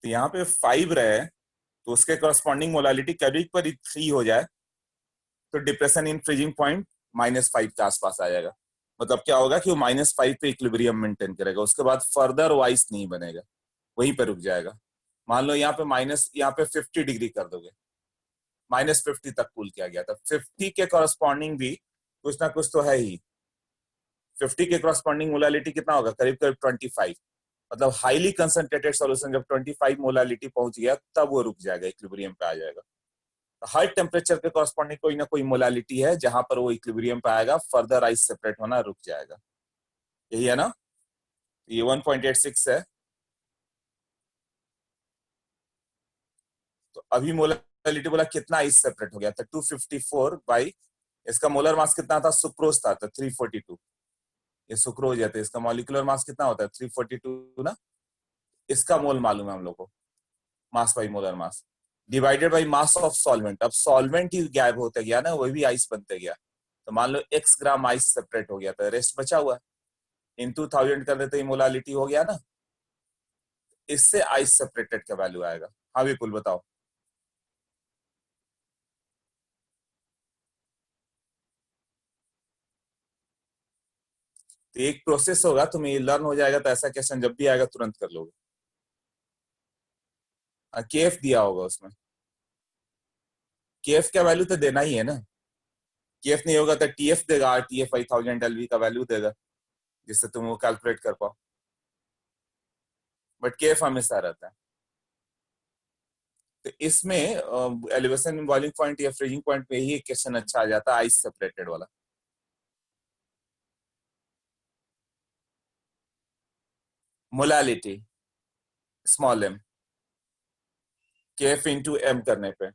तो यहाँ पे 5 रहे तो उसके करस्पॉन्डिंग मोलालिटी करीब करीब 3 हो जाए तो डिप्रेशन इन फ्रीजिंग पॉइंट -5 के आसपास आ जाएगा। मतलब क्या होगा कि वो -5 पे इक्विलिब्रियम मेंटेन करेगा, उसके बाद फर्दर वाइस नहीं बनेगा, वहीं पे रुक जाएगा। मान लो यहाँ पे यहाँ पे 50 डिग्री कर दोगे, -50 तक कूल किया गया था, 50 के करस्पॉन्डिंग भी कुछ ना कुछ तो है ही। 50 के करस्पॉन्डिंग मोलालिटी कितना होगा, करीब करीब 25। मतलब हाईली कंसंट्रेटेड सॉल्यूशन जब 25 मोलालिटी पहुंच गया तब वो रुक जाएगा, इक्विलिब्रियम पे आ जाएगा। तो हर टेम्परेचर के कॉरस्पॉन्डिंग कोई ना कोई मोलालिटी है जहां पर वो इक्विलिब्रियम पे आएगा, फर्दर आइस सेपरेट होना रुक जाएगा। यही है ना, ये 1.86 है। तो अभी मोलालिटी बोला कितना आइस सेपरेट हो गया था, 254 बाई इसका मोलर मास कितना था, सुक्रोज था तो 342। ये सुक्रोज है तो इसका मॉलिक्यूलर मास कितना होता है 342 ना। इसका मोल मालूम है हम लोग को, mass by molar mass divided by mass of solvent. अब सॉल्वेंट ही गायब होते गया ना, वही भी आइस बनते गया। तो मान लो x ग्राम आइस सेपरेट हो गया तो रेस्ट बचा हुआ, इनटू 1000 कर देते ही मोलालिटी हो गया ना। इससे आइस सेपरेटेड का वैल्यू आएगा। हाँ विपुल बताओ। तो एक प्रोसेस होगा, तुम्हें ये लर्न हो जाएगा तो ऐसा क्वेश्चन जब भी आएगा तुरंत कर लोगे। केएफ दिया होगा उसमें, केएफ का वैल्यू तो देना ही है ना। केएफ नहीं होगा तो टीएफ देगा, टीएफ 5000 एलवी का वैल्यू देगा जिससे तुम वो कैलकुलेट कर पाओ, बट केएफ हमेशा रहता है। तो इसमें एलिवेशन बॉइलिंग पॉइंट या फ्रीजिंग पॉइंट पे ही एक क्वेश्चन अच्छा आ जाता है, आइस सेपरेटेड वाला। Molality small M, KF into M करने पे।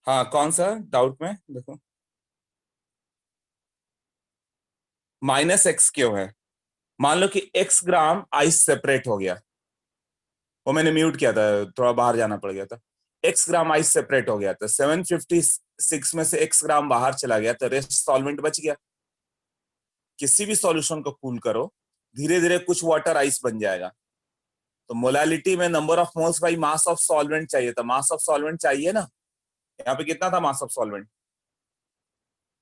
हाँ कौन सा डाउट में देखो, -x क्यों है। मान लो कि x ग्राम आइस सेपरेट हो गया, वो मैंने म्यूट किया था, थोड़ा बाहर जाना पड़ गया था। x ग्राम आइस सेपरेट हो गया था, 756 में से x ग्राम बाहर चला गया तो रेस्ट सॉल्वेंट बच गया। किसी भी सॉल्यूशन को कूल करो, धीरे धीरे कुछ वाटर आइस बन जाएगा। तो मोलालिटी में number of moles by mass of solvent चाहिए था, मास ऑफ सॉल्वेंट चाहिए ना। यहाँ पे कितना था मास ऑफ सॉल्वेंट,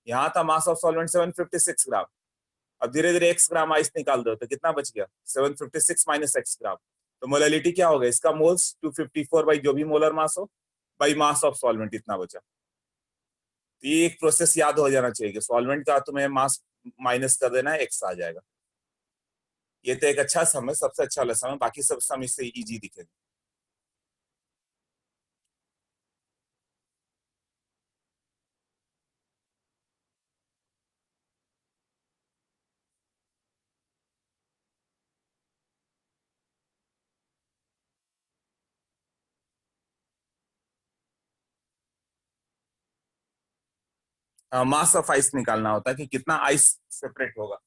यहाँ था मास ऑफ सॉल्वेंट 756 ग्राम। अब धीरे धीरे x ग्राम आइस निकाल दो तो कितना बच गया, 756 माइनस x ग्राम। तो मोलालिटी क्या होगा, इसका मोल्स 254 बाई जो भी मोलर मास हो बाई मास ऑफ सॉल्वेंट, इतना बचा। तो ये एक प्रोसेस याद हो जाना चाहिए कि सॉल्वेंट का तुम्हें मास माइनस कर देना है, x आ जाएगा। ये तो एक अच्छा सम है, सबसे अच्छा वाला सम है, बाकी सब सम इससे इजी दिखेंगे। मास ऑफ आइस निकालना होता है कि कितना आइस सेपरेट होगा,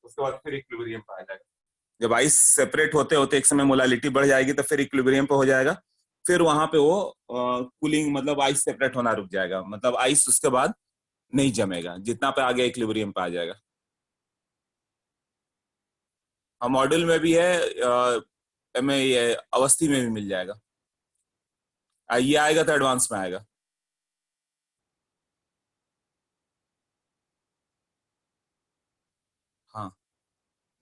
उसके बाद फिर इक्विलिब्रियम पे आ जाएगा। जब आइस सेपरेट होते होते एक समय मोलालिटी बढ़ जाएगी तो फिर इक्विलिब्रियम पे हो जाएगा। फिर वहां पे वो कूलिंग मतलब आइस सेपरेट होना रुक जाएगा, मतलब आइस उसके बाद नहीं जमेगा, जितना पे आ गया इक्विलिब्रियम पे आ जाएगा। और मॉड्यूल में भी है, में ये अवस्थी में भी मिल जाएगा। ये आएगा तो एडवांस में आएगा। हाँ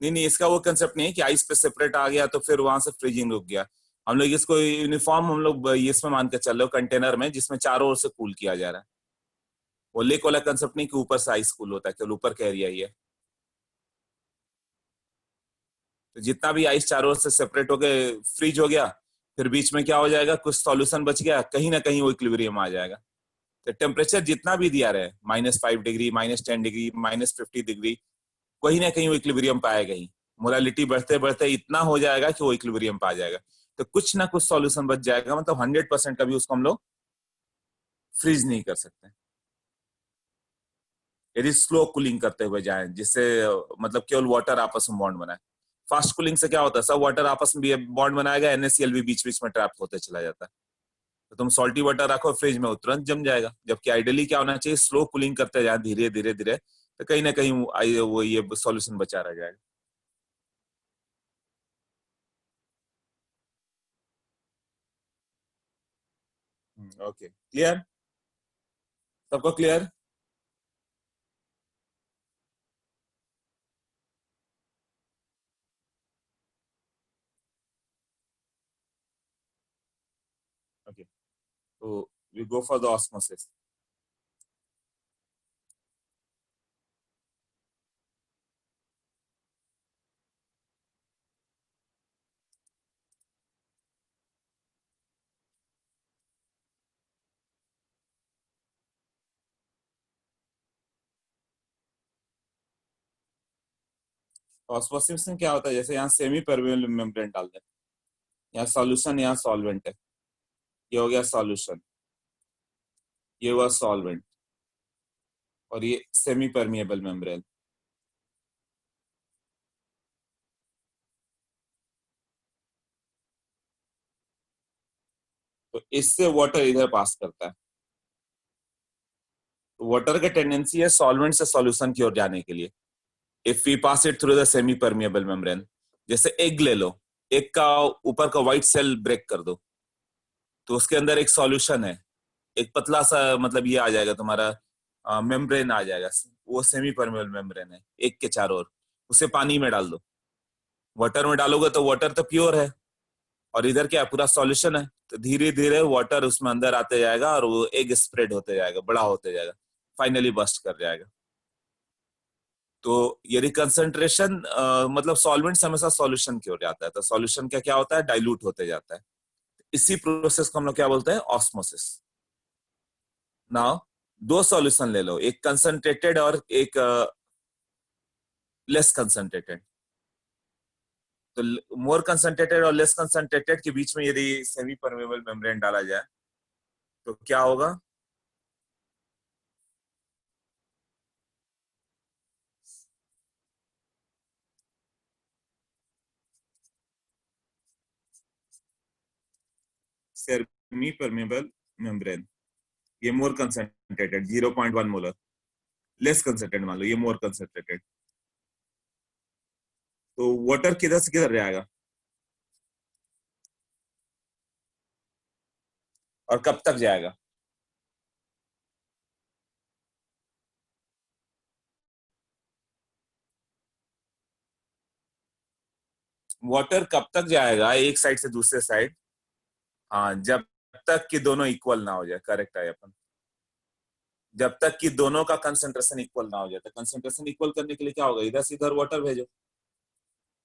नहीं नहीं, इसका वो कंसेप्ट नहीं है कि आइस पे सेपरेट आ गया तो फिर वहां से फ्रीजिंग रुक गया। हम लोग इसको यूनिफॉर्म हम लोग इसमें मान के चल रहे हो, कंटेनर में जिसमें चारों ओर से कूल किया जा रहा है। वो लेक वाला कंसेप्ट नहीं कि ऊपर से आइस कूल होता है, केवल ऊपर का एरिया ही है। तो जितना भी आइस चारों ओर से सेपरेट हो गए फ्रीज हो गया, फिर बीच में क्या हो जाएगा, कुछ सॉल्यूशन बच गया, कहीं ना कहीं वो इक्विलिब्रियम आ जाएगा। तो टेम्परेचर जितना भी दिया रहे, -5 डिग्री, -10 डिग्री, -50 डिग्री, कहीं ना कहीं वो इक्विलिब्रियम पे आएगा ही। मोलालिटी बढ़ते बढ़ते इतना हो जाएगा कि वो इक्विलिब्रियम पे आ जाएगा। तो कुछ ना कुछ सॉल्यूशन बच जाएगा, मतलब 100% कभी उसको हम लोग फ्रीज नहीं कर सकते यदि स्लो कूलिंग करते हुए जाए, जिससे मतलब केवल वाटर आपस में बॉन्ड बनाए। फास्ट कूलिंग से क्या होता है, सब वाटर आपस में भी बॉन्ड बनाएगा, NaCl भी बीच बीच में ट्रैप होते चला जाता है। तो तुम सॉल्टी वाटर रखो फ्रिज में, वो तुरंत जम जाएगा। जबकि आइडियली क्या होना चाहिए, स्लो कूलिंग करते जाए धीरे धीरे धीरे, तो कहीं ना कहीं वो ये सॉल्यूशन बचा रह जाएगा। ओके, क्लियर, सबको क्लियर। ओके, तो we go for the osmosis. Osmosis में क्या होता है, जैसे यहाँ सेमी परमेबल मेम्ब्रेन डाल दें, यहाँ सॉल्यूशन, यहाँ सॉल्वेंट है, ये हो गया सॉल्यूशन, ये हुआ सॉल्वेंट, और ये सेमी परमिएबल मेम्ब्रेन। तो इससे वाटर इधर पास करता है। वाटर का टेंडेंसी है सॉल्वेंट से सॉल्यूशन की ओर जाने के लिए, if we pass it through the semi permeable membrane. जैसे एग ले लो, एग का ऊपर का व्हाइट सेल ब्रेक कर दो, तो उसके अंदर एक सॉल्यूशन है, एक पतला सा, मतलब ये आ जाएगा तुम्हारा मेम्ब्रेन आ जाएगा, वो सेमी परमिएबल मेम्ब्रेन है एग के चारों ओर। उसे पानी में डाल दो, वाटर में डालोगे तो वाटर तो प्योर है, और इधर क्या है, पूरा सॉल्यूशन है। तो धीरे धीरे वाटर उसमें अंदर आते जाएगा, और वो एग स्प्रेड होते जाएगा, बड़ा होते जाएगा, फाइनली बस्ट कर जाएगा। तो यदि कंसंट्रेशन मतलब सॉल्वेंट हमेशा सॉल्यूशन की ओर जाता है, तो सॉल्यूशन का क्या होता है, डाइल्यूट होते जाता है। इसी प्रोसेस को हम लोग क्या बोलते हैं, ऑस्मोसिस। नाउ दो सॉल्यूशन ले लो, एक कंसंट्रेटेड और एक लेस कंसंट्रेटेड। तो मोर कंसंट्रेटेड और लेस कंसंट्रेटेड के बीच में यदि सेमी परमेबल मेम्ब्रेन डाला जाए तो क्या होगा, सेमी परमेबल मेम्ब्रेन, ये मोर कंसंट्रेटेड 0.1 मोलर, लेस कंसंट्रेटेड मान लो ये मोर कंसंट्रेटेड। तो वाटर किधर से किधर जाएगा, और कब तक जाएगा, वाटर कब तक जाएगा एक साइड से दूसरे साइड, हाँ, जब तक कि दोनों इक्वल ना हो जाए, करेक्ट है अपन। जब तक कि दोनों का कंसंट्रेशन इक्वल ना हो जाए, तो कंसंट्रेशन इक्वल करने के लिए क्या होगा, इधर से इधर वाटर भेजो,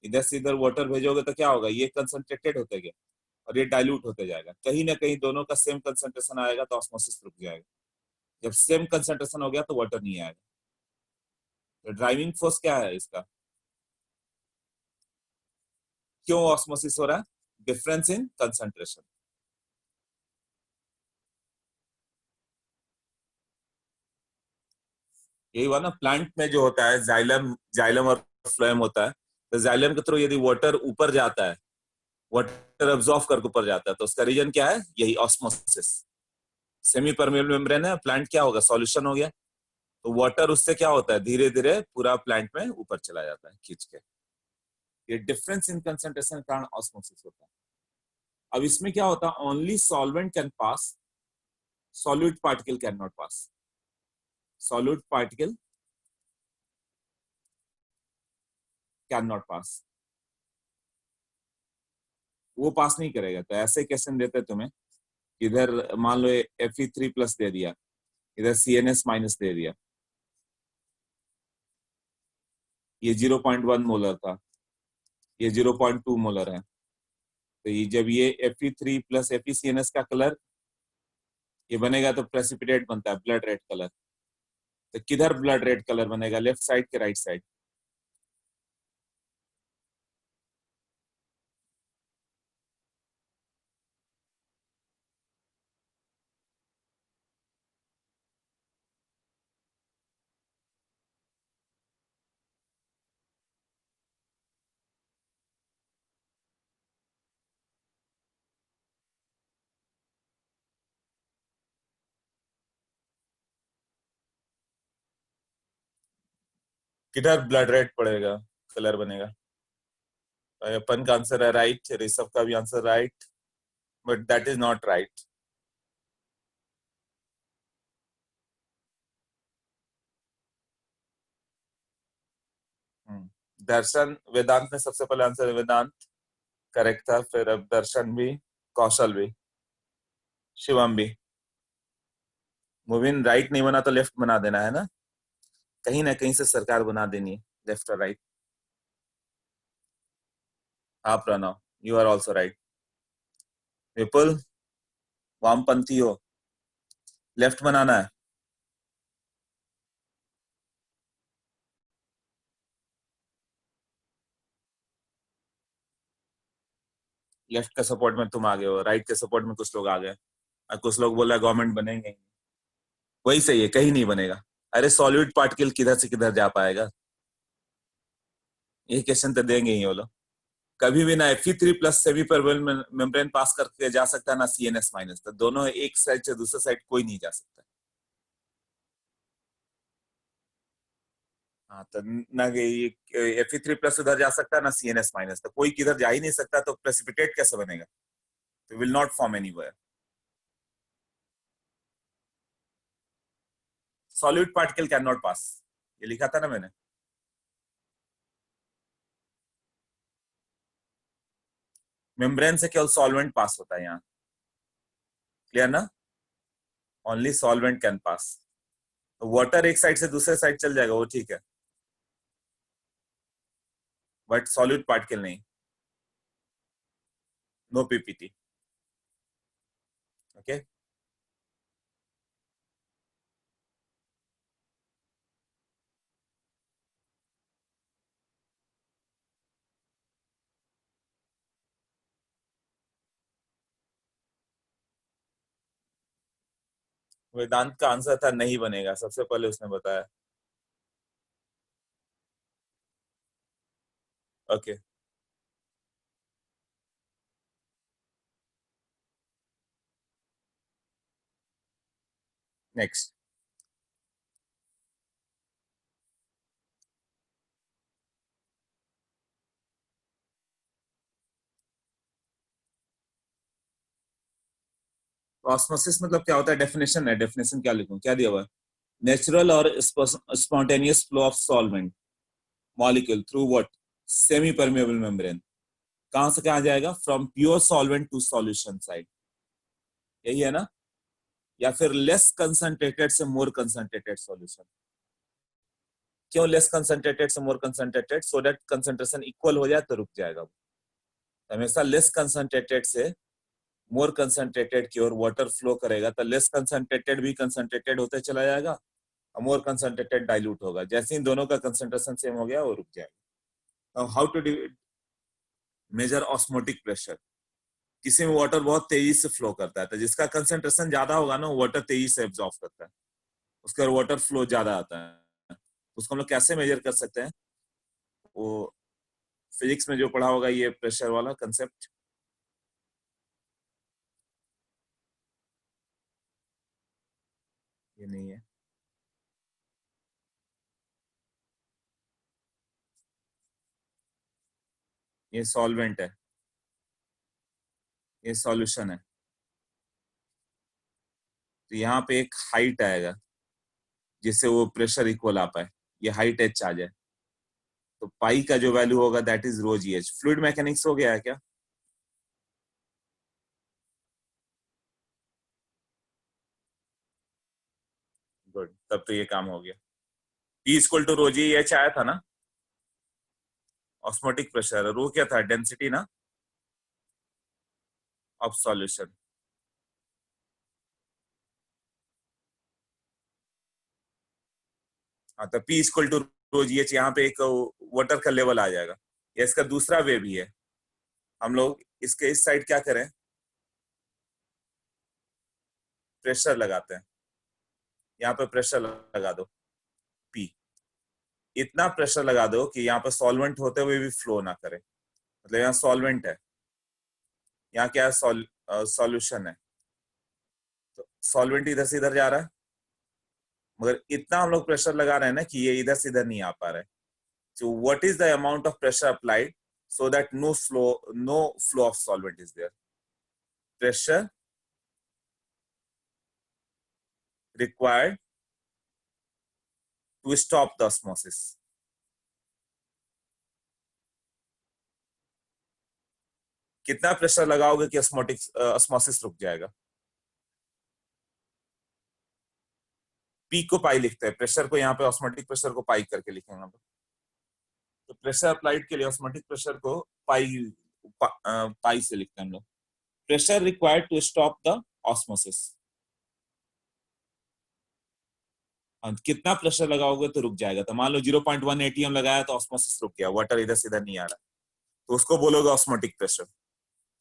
इधर से इधर वाटर भेजोगे तो क्या होगा, ये कंसंट्रेटेड होते गए और ये डाइल्यूट होते जाएगा, कहीं ना कहीं दोनों का सेम कंसंट्रेशन आएगा तो ऑस्मोसिस रुक जाएगा। जब सेम कंसंट्रेशन हो गया तो वाटर नहीं आएगा। तो ड्राइविंग फोर्स क्या है इसका, क्यों ऑस्मोसिस हो रहा है, डिफरेंस इन कंसंट्रेशन। यही हुआ ना, प्लांट में जो होता है जाइलम, जाइलम और फ्लोएम होता है। तो जाइलम के थ्रू यदि वाटर ऊपर जाता है, वाटर अब्सॉर्ब करके ऊपर जाता है, तो उसका रीजन क्या है, यही ऑस्मोसिस। सेमी परमेबल मेम्ब्रेन है, प्लांट क्या होगा, सॉल्यूशन हो गया, तो वाटर उससे क्या होता है, धीरे धीरे पूरा प्लांट में ऊपर चला जाता है खींच के। ये डिफरेंस इन कंसंट्रेशन के कारण ऑस्मोसिस होता है। अब इसमें क्या होता है, only solvent can pass, solute particle can not pass. Solute particle can not pass, वो पास नहीं करेगा। तो ऐसे क्वेश्चन देते हैं तुम्हें, इधर मान लो Fe3+ दे दिया, इधर CnS- दे दिया, ये 0.1 मोलर था, ये 0.2 मोलर है, तो ये जब ये Fe3 प्लस FeCNS का कलर ये बनेगा तो प्रेसिपिटेट बनता है ब्लड रेड कलर। तो किधर ब्लड रेड कलर बनेगा, लेफ्ट साइड के राइट साइड? किधर ब्लड रेड पड़ेगा, कलर बनेगा? अपन का आंसर है राइट, ऋषभ का भी answer right, but that is not right. Darshan Vedant ने सबसे पहले आंसर, वेदांत करेक्ट था, फिर अब दर्शन भी, कौशल भी, शिवम भी। मुबिन राइट नहीं बना तो लेफ्ट बना देना है ना, कहीं ना कहीं से सरकार बना देनी है, लेफ्ट और राइट। हाँ Pranav, you are also right. Vipul, वामपंथी हो, लेफ्ट बनाना है। लेफ्ट के सपोर्ट में तुम आ गए हो, राइट के सपोर्ट में कुछ लोग आ गए, और कुछ लोग बोला गवर्नमेंट बनेंगे। वही सही है, कहीं नहीं बनेगा। अरे सॉलिड पार्टिकल किधर से किधर जा पाएगा, ये क्वेश्चन तो देंगे ही वो लोग। कभी भी ना Fe3 plus semi permeable membrane pass करके जा सकता है, ना CNS माइनस, तो दोनों एक साइड से दूसरे साइड कोई नहीं जा सकता। हाँ तो ना Fe3 प्लस उधर जा सकता है, ना CNS माइनस, तो कोई किधर जा ही नहीं सकता, तो प्रेसिपिटेट कैसे बनेगा? तो will not form anywhere. Solid particle can not pass, ये लिखा था ना मैंने। मेम्ब्रेन से केवल सॉल्वेंट पास होता है यहाँ, क्लियर ना? Only solvent can pass. तो वाटर एक साइड से दूसरे साइड चल जाएगा, वो ठीक है, बट सॉलिड पार्टिकल नहीं। No PPT। ओके। वेदांत का आंसर था नहीं बनेगा, सबसे पहले उसने बताया। Okay, next. ऑस्मोसिस मतलब क्या होता है, डेफिनेशन है, डेफिनेशन क्या लिखूं, क्या दिया हुआ है? नेचुरल और spontaneous flow of solvent molecule through what, semi permeable membrane. कहां से कहां जाएगा, from pure solvent to solution side, यही है ना? या फिर लेस कंसंट्रेटेड से मोर कंसंट्रेटेड सॉल्यूशन। क्यों लेस कंसंट्रेटेड से more concentrated? So that concentration equal हो जाए तो रुक जाएगा वो। हमेशा लेस कंसंट्रेटेड से मोर कंसंट्रेटेड की ओर वाटर फ्लो करेगा, तो लेस कंसंट्रेटेड भी कंसंट्रेटेड होते चला जाएगा, और मोर कंसंट्रेटेड डाइल्यूट होगा। जैसे ही दोनों का कंसंट्रेशन सेम हो गया, वो रुक जाएगा। How to measure osmotic pressure? किसी में वाटर बहुत तेजी से फ्लो करता है, तो जिसका कंसंट्रेशन ज्यादा होगा ना, वाटर तेजी से एब्जॉर्ब करता है, उसका वाटर फ्लो ज्यादा आता है। उसको हम लोग कैसे मेजर कर सकते हैं? वो फिजिक्स में जो पढ़ा होगा, ये प्रेशर वाला कंसेप्ट। ये नहीं है, ये सॉल्वेंट है, ये सॉल्यूशन है। तो यहाँ पे एक हाइट आएगा जिससे वो प्रेशर इक्वल आ पाए, ये हाइट एच आ जाए। तो पाई का जो वैल्यू होगा that is rho G H. Fluid mechanics हो गया है क्या? गुड, तब तो ये काम हो गया। P equal to rho G H आया था ना, ऑस्मोटिक प्रेशर। रो क्या था, डेंसिटी ना? Of solution. हाँ, तो P equal to rho G H, यहाँ पे एक वाटर का लेवल आ जाएगा। या इसका दूसरा वे भी है, हम लोग इसके इस साइड क्या करें, प्रेशर लगाते हैं, यहाँ पे प्रेशर लगा दो P, इतना प्रेशर लगा दो कि यहाँ पे सॉल्वेंट होते हुए भी फ्लो ना करे। मतलब यहाँ सॉल्वेंट है, यहाँ क्या है, सॉल्यूशन है, तो सॉल्वेंट इधर से इधर जा रहा है, मगर इतना हम लोग प्रेशर लगा रहे हैं ना कि ये इधर से इधर नहीं आ पा रहा है। So what is the amount of pressure applied so that no flow of solvent is there? Pressure required to stop the osmosis. कितना प्रेशर लगाओगे कि ऑस्मोसिस रुक जाएगा? पी को पाई लिखते हैं, प्रेशर को यहाँ पे ऑस्मोटिक प्रेशर को पाई करके लिखेंगे हम लोग। तो प्रेशर अप्लाइड के लिए ऑस्मोटिक प्रेशर को पाई से लिखते हैं हम लोग। Pressure required to stop the osmosis, कितना प्रेशर लगाओगे तो रुक जाएगा। तो मान लो 0.1 एटीएम लगाया तो ऑस्मोसिस रुक गया, वाटर इधर से इधर नहीं आ रहा, तो उसको बोलोगे ऑस्मोटिक प्रेशर।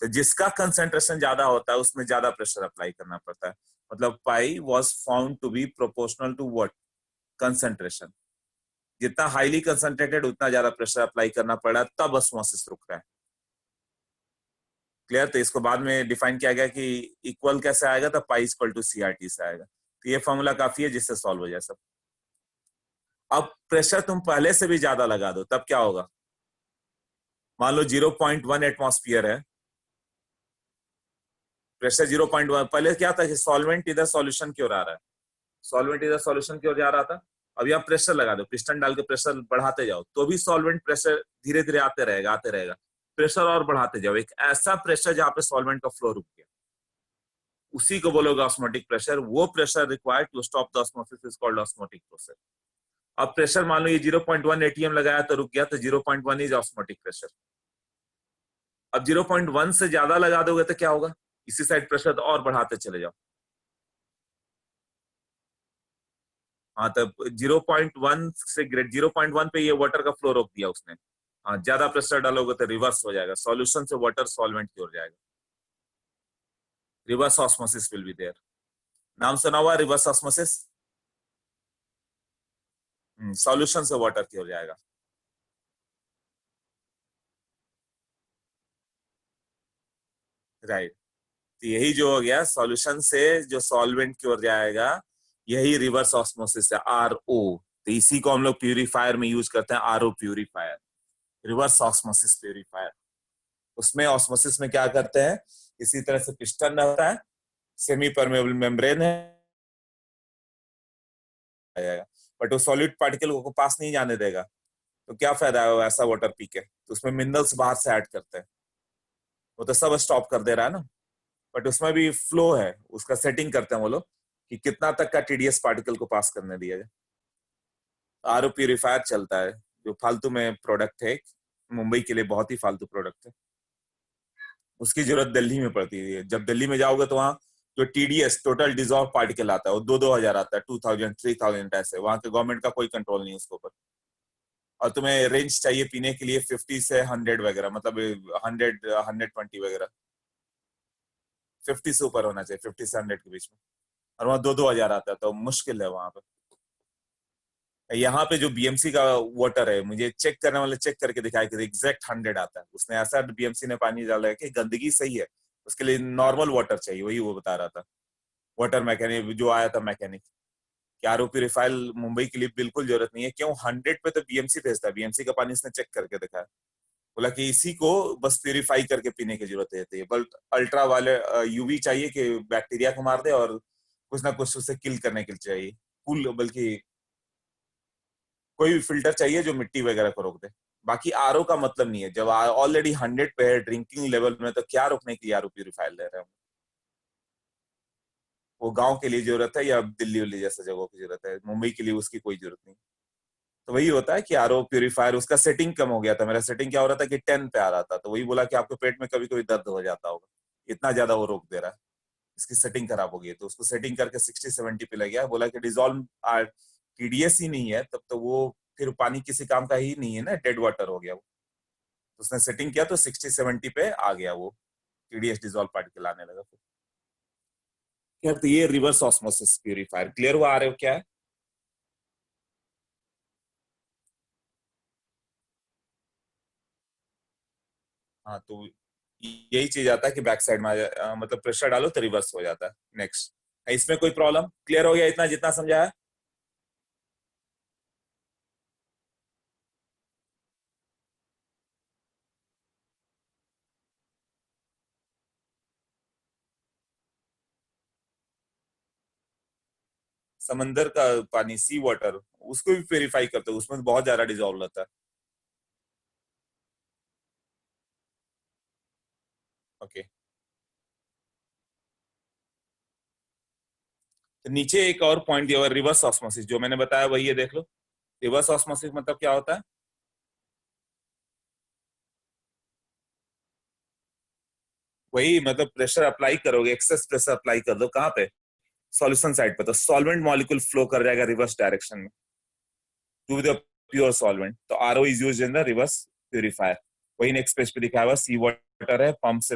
तो जिसका कंसेंट्रेशन ज्यादा होता है उसमें ज्यादा प्रेशर अप्लाई करना पड़ता है। मतलब pi was found to be proportional to what, concentration. जितना हाईली कंसेंट्रेटेड उतना ज्यादा प्रेशर अप्लाई करना पड़ा, तब ऑस्मोसिस रुक रहा है। क्लियर? तो इसको बाद में डिफाइन किया गया कि इक्वल कैसे आएगा, तो पाई इक्वल टू सीआरटी से आएगा। तो ये फॉर्मूला काफी है जिससे सॉल्व हो जाए सब। अब प्रेशर तुम पहले से भी ज्यादा लगा दो, तब क्या होगा? मान लो 0.1 एटमॉस्फियर है, प्रेशर 0.1, पहले क्या था कि सॉल्वेंट इधर सॉल्यूशन की ओर आ रहा है, सॉल्वेंट इधर सॉल्यूशन की ओर जा रहा था। अब यहाँ प्रेशर लगा दो, पिस्टन डाल के प्रेशर बढ़ाते जाओ, तो भी सॉल्वेंट प्रेशर धीरे धीरे आते रहेगा आते रहेगा। प्रेशर और बढ़ाते जाओ, एक ऐसा प्रेशर जहाँ पे सॉल्वेंट का फ्लो रुक गया, उसी को बोलोगे ऑस्मोटिक प्रेशर। वो pressure required to stop the osmosis is called osmotic pressure. अब प्रेशर मान लो ये 0.1 एटीएम लगाया तो रुक गया, तो 0.1 इज ऑस्मोटिक प्रेशर। अब 0.1 से ज्यादा लगा दोगे तो क्या होगा, इसी साइड प्रेशर तो और बढ़ाते चले जाओ। हाँ, तब 0.1 से ग्रेड 0.1 पे ये वाटर का फ्लो रोक दिया उसने। हाँ, ज्यादा प्रेशर डालोगे तो रिवर्स हो जाएगा, सॉल्यूशन से वाटर सॉल्वेंट की ओर जाएगा, reverse osmosis will be there. नाम सुना हुआ रिवर्स ऑस्मोसिस? सॉल्यूशन से वाटर की ओर जाएगा। राइट, तो यही जो हो गया, सॉल्यूशन से जो सॉल्वेंट की ओर जाएगा, यही रिवर्स ऑस्मोसिस है, आरओ। तो इसी को हम लोग प्यूरिफायर में यूज करते हैं, RO purifier, reverse osmosis purifier. उसमें ऑस्मोसिस में क्या करते हैं, इसी तरह से पिस्टन रहता है, सेमी परमेबल मेम्ब्रेन है, बट वो सॉलिड पार्टिकल को पास नहीं जाने देगा। तो क्या फायदा है ऐसा वाटर पी के? तो उसमें मिनरल्स बाहर से ऐड करते हैं, वो तो सब स्टॉप कर दे रहा है ना। बट उसमें भी फ्लो है, उसका सेटिंग करते हैं वो लोग कि कितना तक का टीडीएस पार्टिकल को पास करने दिया जाए। आरओ प्यूरिफायर चलता है, जो फालतू में प्रोडक्ट है, मुंबई के लिए बहुत ही फालतू प्रोडक्ट है। उसकी जरूरत दिल्ली में पड़ती है। जब दिल्ली में जाओगे तो वहाँ जो टीडीएस टोटल डिजॉल्व पार्टिकल आता है वो 2-2 हजार आता है, 2000-3000 ऐसे। वहाँ के गवर्नमेंट का कोई कंट्रोल नहीं है उसके ऊपर। और तुम्हें रेंज चाहिए पीने के लिए 50 से 100 वगैरह, मतलब 100-120 वगैरह, 50 से ऊपर होना चाहिए, 50 से 100 के बीच में। और वहाँ 2-2 हजार आता है, तो मुश्किल है वहां पे। यहाँ पे जो बीएमसी का वाटर है, मुझे चेक करने वाले चेक करके दिखाया कि एग्जैक्ट 100 आता है। उसने ऐसा बीएमसी ने पानी डाला है कि गंदगी सही है, उसके लिए नॉर्मल वाटर चाहिए, वही वो बता रहा था। वाटर मैकेनिक जो आया था, मैकेनिक कि आरओ प्यूरिफायर मुंबई के लिए बिल्कुल जरूरत नहीं है। क्यों? 100 पे तो बीएमसी भेजता है, बीएमसी का पानी इसने चेक करके दिखाया, बोला कि इसी को बस प्यूरिफाई करके पीने की जरूरत है। बल्कि अल्ट्रा वाले यूवी चाहिए कि बैक्टीरिया को मार दे, और कुछ ना कुछ उसे किल करने के लिए चाहिए, कूल, बल्कि कोई भी फिल्टर चाहिए जो मिट्टी वगैरह को रोक दे। बाकी आरओ का मतलब नहीं है, जब ऑलरेडी 100 पे है ड्रिंकिंग लेवल में, तो क्या रोकने के लिए आरओ प्यूरिफायर ले रहे हैं? वो गांव के लिए जरूरत है या दिल्ली उल्ली जैसे जगहों की जरूरत है, मुंबई के लिए उसकी कोई जरूरत नहीं। तो वही होता है कि आरओ प्यूरिफायर, उसका सेटिंग कम हो गया था। मेरा सेटिंग क्या हो रहा था कि 10 पे आ रहा था, तो वही बोला कि आपके पेट में कभी कभी दर्द हो जाता होगा, इतना ज्यादा वो रोक दे रहा है, इसकी सेटिंग खराब हो गई है। तो उसको सेटिंग करके 60-70 पे ले गया, बोला कि डिजोल्व टीडीएस ही नहीं है तब तो वो फिर पानी किसी काम का ही नहीं है ना, डेड वाटर हो गया वो। तो उसने सेटिंग किया तो 60-70 पे आ गया वो, टीडीएस डिजोल्व पार्टिकल आने लगा फिर। यार तो ये रिवर्स ऑस्मोसिस प्यूरिफायर क्लियर हुआ, आ रहे हो क्या है? हाँ तो यही चीज आता है कि बैक साइड में मतलब प्रेशर डालो तो रिवर्स हो जाता है। नेक्स्ट, इसमें कोई प्रॉब्लम? क्लियर हो गया इतना जितना समझा है? समंदर का पानी, सी वाटर, उसको भी प्योरीफाई करते हो, उसमें तो बहुत ज्यादा डिजोल्व होता है। ओके, तो नीचे एक और पॉइंट दिया हुआ, रिवर्स ऑस्मोसिस, जो मैंने बताया वही है, देख लो। रिवर्स ऑस्मोसिस मतलब क्या होता है? वही मतलब प्रेशर अप्लाई करोगे, एक्सेस प्रेशर अप्लाई कर दो, कहाँ पे? सॉल्यूशन साइड पे, तो सॉल्वेंट मॉलिक्यूल फ्लो कर जाएगा रिवर्स डायरेक्शन में टू द प्योर सॉल्वेंट। तो RO is used in the reverse purifier. वही नेक्स्ट पेज पे लिखा हुआ, सी वाटर है, पंप से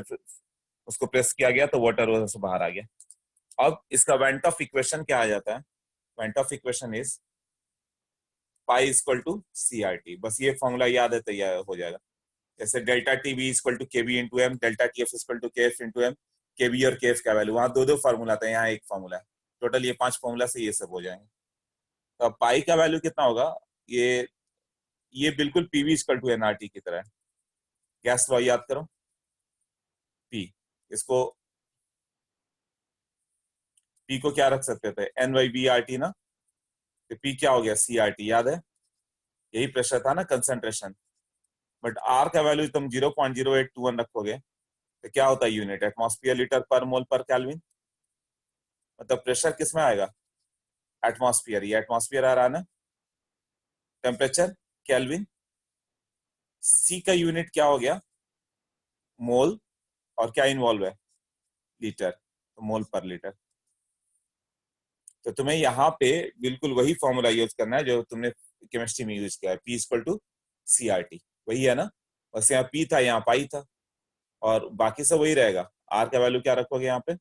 उसको प्रेस किया गया तो वाटर वहां से बाहर आ गया। अब इसका वेंट ऑफ इक्वेशन क्या आ जाता है? Van't of equation is pi equal to C R T. बस ये फॉर्मूला याद है तो यह हो जाएगा। जैसे delta T B equal to K B into M, delta T F equal to K F into M, K B और के एफ का वैल्यू, वहां दो दो फॉर्मूला था, यहाँ एक फॉर्मूला है। टोटल ये 5 फॉर्मूला से ये सब हो जाएंगे। तो अब पाई का वैल्यू कितना होगा? ये बिल्कुल पीवी इक्वल टू एनआरटी की तरह है। गैस लॉ याद करो, पी, इसको पी को क्या रख सकते थे? N Y B R T ना। तो पी क्या हो गया? सी आर टी, याद है? यही प्रेशर था ना, कंसंट्रेशन। बट आर का वैल्यू तुम 0.0821 रखोगे तो क्या होता है unit? Atmosphere litre per mole पर कैल्विन। मतलब प्रेशर किस में आएगा? एटमॉस्फेयर, ये एटमॉस्फेयर आ रहा है ना। Temperature kelvin. सी का यूनिट क्या हो गया? मोल। और क्या इन्वॉल्व है? लीटर, तो मोल पर लीटर। तो तुम्हें यहाँ पे बिल्कुल वही फॉर्मूला यूज करना है जो तुमने केमिस्ट्री में यूज किया है, P equal to C R T, वही है ना। बस यहाँ पी था, यहाँ पाई था, और बाकी सब वही रहेगा। आर का वैल्यू क्या रखोगे यहाँ पे?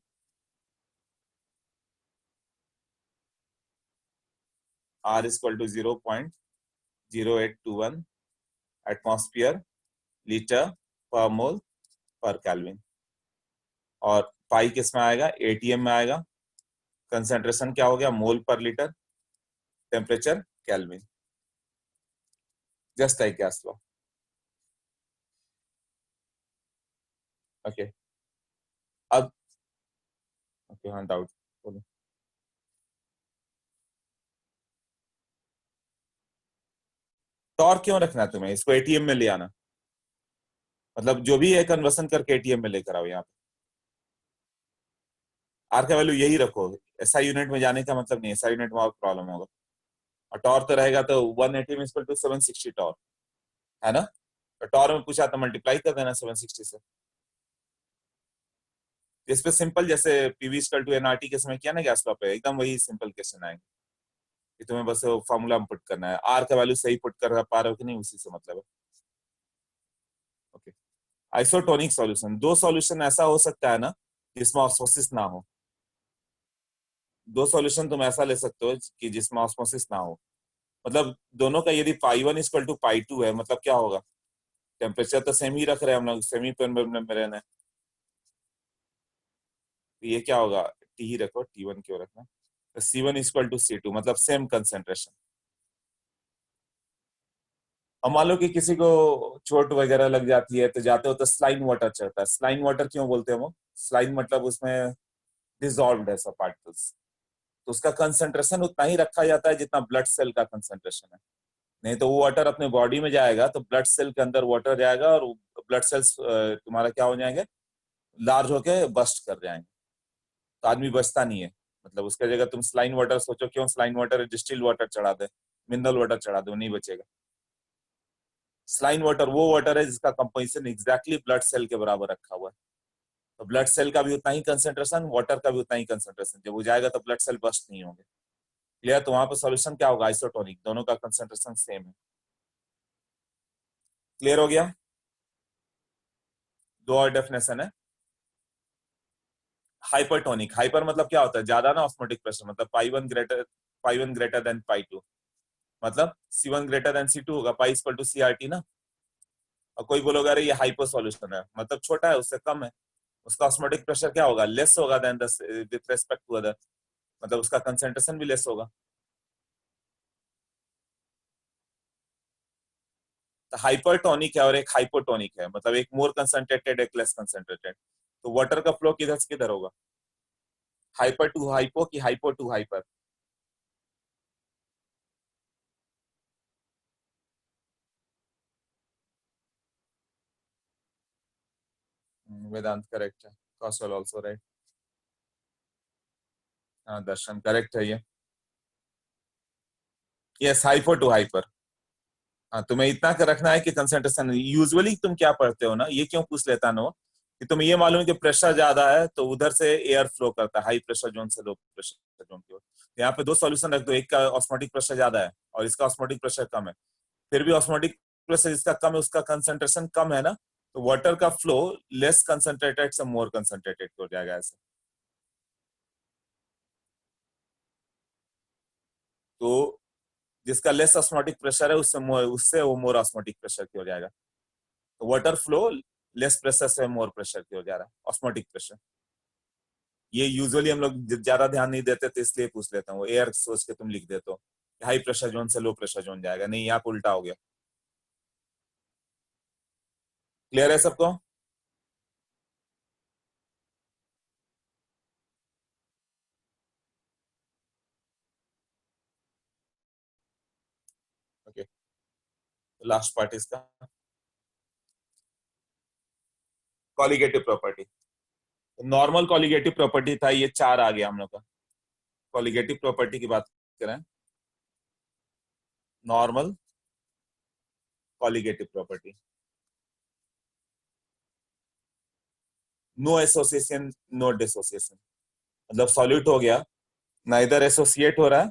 R equal to 0.0821 atmosphere litre per mole पर कैल्विन। और पाई किस में आएगा? एटीएम में आएगा। कंसेंट्रेशन क्या हो गया? मोल पर litre. Temperature kelvin. Just like gas law. Okay, अब ओके, हाँ डाउट बोलो। टॉर्क क्यों रखना है तुम्हें? इसको एटीएम में ले आना, मतलब जो भी है कन्वर्सन करके एटीएम में लेकर आओ यहाँ पे। आर का वैल्यू यही रखो, एसआई यूनिट में जाने का मतलब नहीं, एसआई यूनिट में और प्रॉब्लम होगा। और टॉर तो रहेगा तो 1 एटीएम इक्वल टू 760 टॉर, है ना। तो टॉर में पूछा तो मल्टीप्लाई कर देना 760 से। इस पे सिंपल, जैसे पीवी इक्वल टू एनआरटी के समय किया ना गैस लॉ पे, एकदम वही सिंपल क्वेश्चन आएंगे कि तुम्हें बस फॉर्मूला पुट करना है। आर का वैल्यू सही पुट कर पा रहे हो कि नहीं, उसी से मतलब है। ओके, आइसोटोनिक सॉल्यूशन, दो सॉल्यूशन ऐसा हो सकता है ना जिसमें ऑस्मोसिस ना हो। दो सॉल्यूशन तुम ऐसा ले सकते हो कि जिसमें ऑस्मोसिस ना हो। मतलब दोनों का यदि pi one equal to pi two है, मतलब क्या होगा? टेम्परेचर तो सेम ही रख रहे हैं हम लोग, सेमी में रहना है। तो ये क्या होगा? टी ही रखो, टी वन क्यों रखना? तो C one equal to C two, मतलब सेम कंसेंट्रेशन। अब मान लो कि किसी को चोट वगैरह लग जाती है तो जाते हो तो स्लाइन वाटर चढ़ता है। स्लाइन वाटर क्यों बोलते हैं वो? स्लाइन मतलब उसमें डिजॉल्व है सब पार्टिकल्स। तो उसका कंसंट्रेशन उतना ही रखा जाता है जितना ब्लड सेल का कंसंट्रेशन है। नहीं तो वो वाटर अपने बॉडी में जाएगा तो ब्लड सेल के अंदर वाटर जाएगा और ब्लड सेल्स तुम्हारा क्या हो जाएंगे? लार्ज होके बस्ट कर जाएंगे। तो आदमी बचता नहीं है। मतलब उसका जगह तुम स्लाइन वाटर सोचो, क्यों स्लाइन वाटर? डिस्टिल वाटर चढ़ा दे, मिनरल वाटर चढ़ा दे, वो नहीं बचेगा। स्लाइन वाटर वो वाटर है जिसका कंपोजिशन एग्जैक्टली ब्लड सेल के बराबर रखा हुआ है। तो ब्लड सेल का भी उतना ही कंसेंट्रेशन, वाटर का भी उतना ही कंसेंट्रेशन, जब वो जाएगा तो ब्लड सेल बस्ट नहीं होंगे। क्लियर? तो वहां पर सॉल्यूशन क्या होगा? आइसोटोनिक, दोनों का कंसेंट्रेशन सेम है। क्लियर हो गया? दो और डेफिनेशन है। हाइपरटोनिक, हाइपर मतलब क्या होता है? ज्यादा ना ऑस्मोटिक प्रेशर, मतलब पाई वन ग्रेटर देन पाई 2, मतलब C1 ग्रेटर देन C2 होगा, पाई इक्वल टू CRT ना। और कोई बोलोगे अरे ये हाइपर सॉल्यूशन है, मतलब छोटा है, उससे कम है, उसका ऑस्मोटिक प्रेशर क्या होगा? लेस होगा then the with respect to other, मतलब उसका कंसेंट्रेशन भी लेस होगा। तो हाइपरटोनिक है और एक हाइपोटोनिक है, मतलब एक मोर कंसंट्रेटेड, एक लेस कंसंट्रेटेड। तो वाटर का फ्लो किधर से किधर होगा? हाइपर टू हाइपो की hypo to hyper? Vedant correct है, कौशल ऑल्सो राइट। हाँ, दर्शन करेक्ट है ये। Yes, hypo to hyper. हाँ, तुम्हें इतना कर रखना है कि कंसंट्रेशन, यूजुअली तुम क्या पढ़ते हो ना, ये क्यों पूछ लेता ना, कि तुम्हें ये मालूम है कि प्रेशर ज्यादा है तो उधर से एयर फ्लो करता है हाई प्रेशर जोन से लो प्रेशर जोन की ओर। तो यहाँ पे दो सॉल्यूशन रख दो, एक का ऑस्मोटिक प्रेशर ज्यादा है और इसका ऑस्मोटिक प्रेशर कम है, फिर भी ऑस्मोटिक प्रेशर जिसका कम है उसका कंसंट्रेशन कम है ना, तो वाटर का फ्लो लेस कंसंट्रेटेड से मोर कंसंट्रेटेड हो जाएगा ऐसे। तो जिसका लेस ऑस्मोटिक प्रेशर है उससे वो मोर ऑस्मोटिक प्रेशर की हो जाएगा। तो वाटर फ्लो लेस प्रेशर से मोर प्रेशर की हो जा रहा है, ऑस्मोटिक प्रेशर। ये यूजुअली हम लोग ज्यादा ध्यान नहीं देते तो इसलिए पूछ लेता हूँ, एयर सोच के तुम लिख देते हो हाई प्रेशर जोन से लो प्रेशर जोन जाएगा, नहीं यहाँ पे उल्टा हो गया। क्लियर है सबको? ओके, लास्ट पार्ट इसका colligative property. Normal colligative property था, ये चार आ गया हम लोग का। कॉलिगेटिव प्रॉपर्टी की बात करें, normal colligative property, no association no dissociation, मतलब सॉल्यूट हो गया, ना इधर एसोसिएट हो रहा है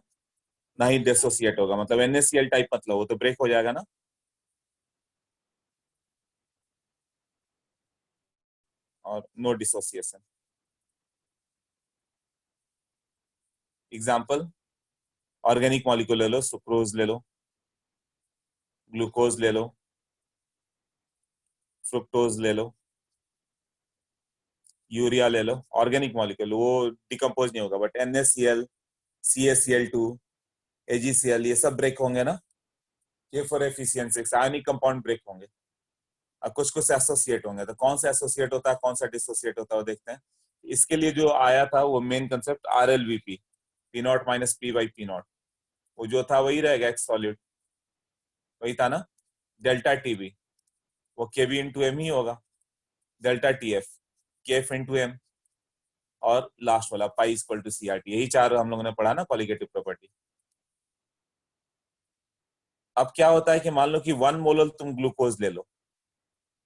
ना ही डिसोसिएट होगा, मतलब NaCl टाइप, मतलब वो तो ब्रेक हो जाएगा ना। और no dissociation. Example, organic molecule ले लो, सुक्रोज ले लो, ग्लूकोज ले लो, फ्रुक्टोज ले लो, यूरिया ले लो, ऑर्गेनिक मॉलिक्यूल, वो डिकम्पोज नहीं होगा, बट NaCl, CaCl2, AgCl ये सब ब्रेक होंगे ना। ये for efficiency ionic compound break होंगे। अब कुछ कुछ एसोसिएट होंगे, तो कौन सा एसोसिएट होता है कौन सा डिसोसिएट होता है वो देखते हैं। इसके लिए जो आया था वो main concept RLVP, P0 - P/P0, वो जो था वही रहेगा, एक सॉलिड वही था ना। डेल्टा टीबी वो KB/M ही होगा। डेल्टा TF KF/M, और लास्ट वाला पाई इक्वल टू CRT, यही चार हम लोगों ने पढ़ा ना कॉलिगेटिव प्रॉपर्टी। अब क्या होता है कि मान लो कि 1 मोलर तुम ग्लूकोज ले लो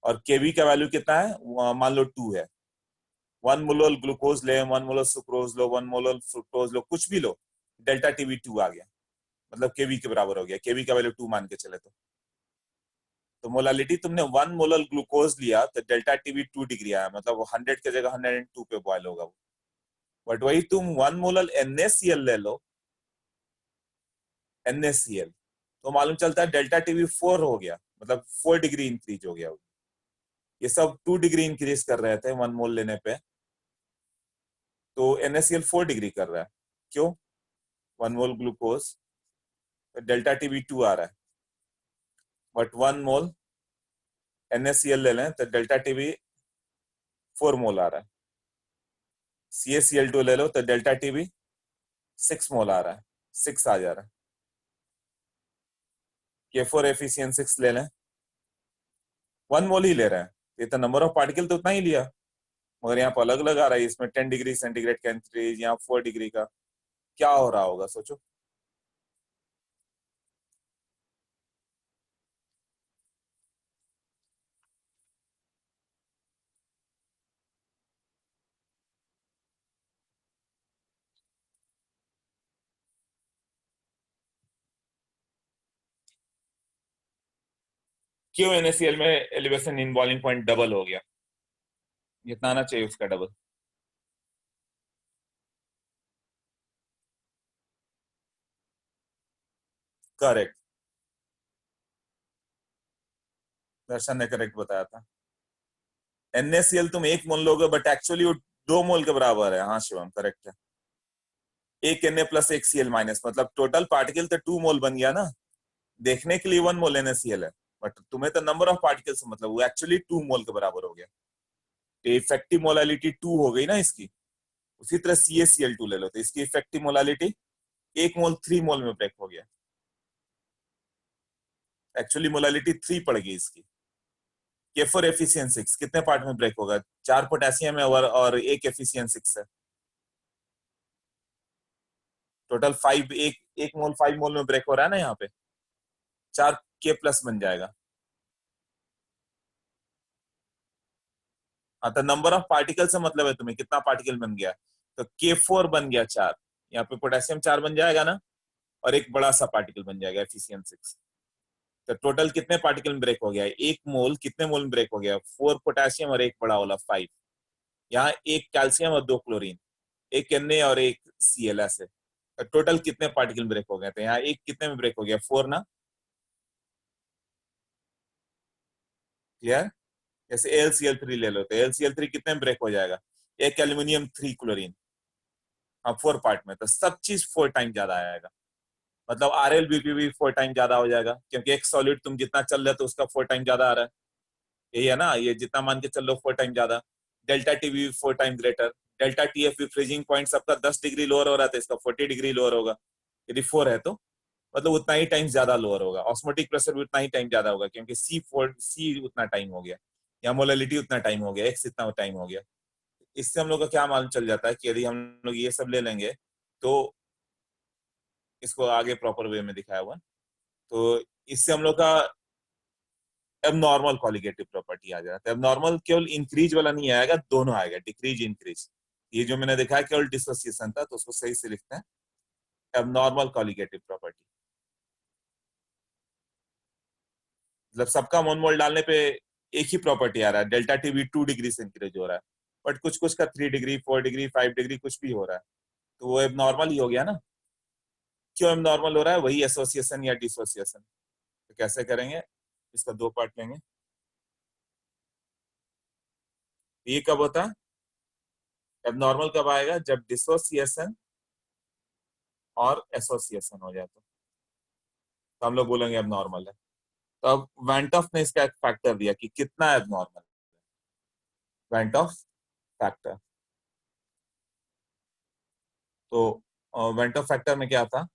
और केवी का वैल्यू कितना है, मान लो 2 है। 1 मोलर ग्लूकोज ले, 1 मोलर सुक्रोज लो, 1 मोलर फ्रुक्टोज लो, कुछ भी लो, डेल्टा टीवी 2 आ गया, मतलब केवी के बराबर हो गया, केवी का वैल्यू 2 मान के चले तो मोलालिटी तुमने 1 मोलर ग्लूकोज लिया तो डेल्टा टीवी 2 डिग्री आया, मतलब वो 100 की जगह 102 पे बॉयल होगा वो। बट वही तुम 1 मोलर NaCl ले लो, NaCl, तो मालूम चलता है डेल्टा टीवी 4 हो गया, मतलब 4 डिग्री इंक्रीज हो गया। ये सब 2 डिग्री इंक्रीज कर रहे थे 1 मोल लेने पे, तो NaCl 4 डिग्री कर रहा है। क्यों? 1 मोल ग्लूकोज, डेल्टा टीवी 2 आ रहा है, बट 1 मोल NaCl ले लें तो डेल्टा टीवी 4 मोल आ रहा है। CaCl2 ले लो तो डेल्टा टीवी 6 मोल आ रहा है, 6 आ जा रहा है। K4 एफिशिएंट 6 ले लें, 1 मोल ही ले रहा है, ये तो नंबर ऑफ पार्टिकल तो उतना ही लिया, मगर यहाँ पर अलग अलग आ रहा है, इसमें 10 डिग्री सेंटीग्रेड का इंक्रीज, यहाँ 4 डिग्री का, क्या हो रहा होगा सोचो। क्यों NaCl में elevation in boiling point double हो गया, जितना आना चाहिए उसका डबल। करेक्ट, दर्शन ने करेक्ट बताया था। NaCl तुम 1 मोल लोगे बट एक्चुअली वो 2 मोल के बराबर है। हाँ शिवम करेक्ट है। एक Na प्लस एक Cl माइनस, मतलब टोटल पार्टिकल तो 2 मोल बन गया ना। देखने के लिए 1 मोल NaCl है, बट तुम्हें तो नंबर ऑफ पार्टिकल से मतलब, वो एक्चुअली 2 मोल के बराबर हो गया। तो इफेक्टिव मोलालिटी 2 हो गई ना इसकी। उसी तरह CaCl2 ले लो तो इसकी इफेक्टिव मोलालिटी 1 मोल 3 मोल में ब्रेक हो गया। एक्चुअली मोलालिटी 3 पड़ गई इसकी। K4 एफिशिएंट 6 कितने पार्ट में ब्रेक होगा? 4 पोटेशियम है और एक एफिशिएंट 6 है। टोटल 5, एक मोल 5 मोल में ब्रेक हो रहा है ना यहाँ पे। 4 K प्लस बन जाएगा। हाँ तो नंबर ऑफ पार्टिकल से मतलब है तुम्हें कितना पार्टिकल बन गया। तो K4 बन गया 4, यहाँ पे पोटेशियम 4 बन जाएगा ना, और एक बड़ा सा पार्टिकल बन जाएगा एफिशिएंट 6। तो टोटल कितने पार्टिकल में ब्रेक हो गया? 1 मोल कितने मोल में ब्रेक हो गया? 4 पोटेशियम और एक बड़ा वाला 5। यहाँ एक कैल्शियम और 2 क्लोरीन, एक Na और एक Cl ऐसे। तो टोटल कितने पार्टिकल ब्रेक हो गए थे? यहाँ एक कितने में ब्रेक हो गया? 4 ना। क्लियर? जैसे AlCl3 ले लो तो AlCl3 कितने में ब्रेक हो जाएगा? एक एल्यूमिनियम 3 क्लोरीन। हाँ 4 पार्ट में, तो सब चीज 4 टाइम ज्यादा आएगा। मतलब RlBp भी 4 टाइम ज्यादा हो जाएगा, क्योंकि एक सॉलिड तुम जितना चल रहे हो तो उसका 4 टाइम ज्यादा आ रहा है। यही है ना, ये जितना मान के चल लो 4 टाइम ज्यादा। डेल्टा टी भी 4 टाइम ग्रेटर। डेल्टा TF भी फ्रीजिंग पॉइंट सबका 10 डिग्री लोअर हो रहा था, इसका 40 डिग्री लोअर होगा। यदि 4 है तो मतलब उतना ही टाइम ज्यादा लोअर होगा। ऑस्मोटिक प्रेशर भी उतना ही टाइम ज्यादा होगा, क्योंकि C उतना टाइम हो गया, या मोललिटी उतना टाइम हो गया, X इतना टाइम हो गया। इससे हम लोग का क्या मालूम चल जाता है कि यदि हम लोग ये सब ले लेंगे तो, इसको आगे प्रॉपर वे में दिखाया हुआ, तो इससे हम लोग का एबनॉर्मल कॉलिगेटिव प्रॉपर्टी आ जाता है। एबनॉर्मल केवल इंक्रीज वाला नहीं आएगा, दोनों आएगा, डिक्रीज इंक्रीज। ये जो मैंने देखा है केवल डिसोसिएशन था, तो उसको सही से लिखते हैं एबनॉर्मल कॉलिगेटिव प्रॉपर्टी। मतलब सबका मोल मोल डालने पे एक ही प्रॉपर्टी आ रहा है, डेल्टा टी भी 2 डिग्री से इंक्रीज हो रहा है, बट कुछ कुछ का 3 डिग्री 4 डिग्री 5 डिग्री कुछ भी हो रहा है, तो वो एबनॉर्मल ही हो गया ना। क्यों एबनॉर्मल हो रहा है? वही एसोसिएशन या डिसोसिएशन। तो कैसे करेंगे, इसका 2 पार्ट लेंगे। ये कब होता है? एबनॉर्मल कब आएगा? जब डिसोसिएशन और एसोसिएशन हो जाए तो हम लोग बोलेंगे एबनॉर्मल है। तो अब वेंटॉफ ने इसका एक फैक्टर दिया कि कितना एबनॉर्मल। वेंटॉफ फैक्टर, तो वेंटॉफ फैक्टर में क्या था?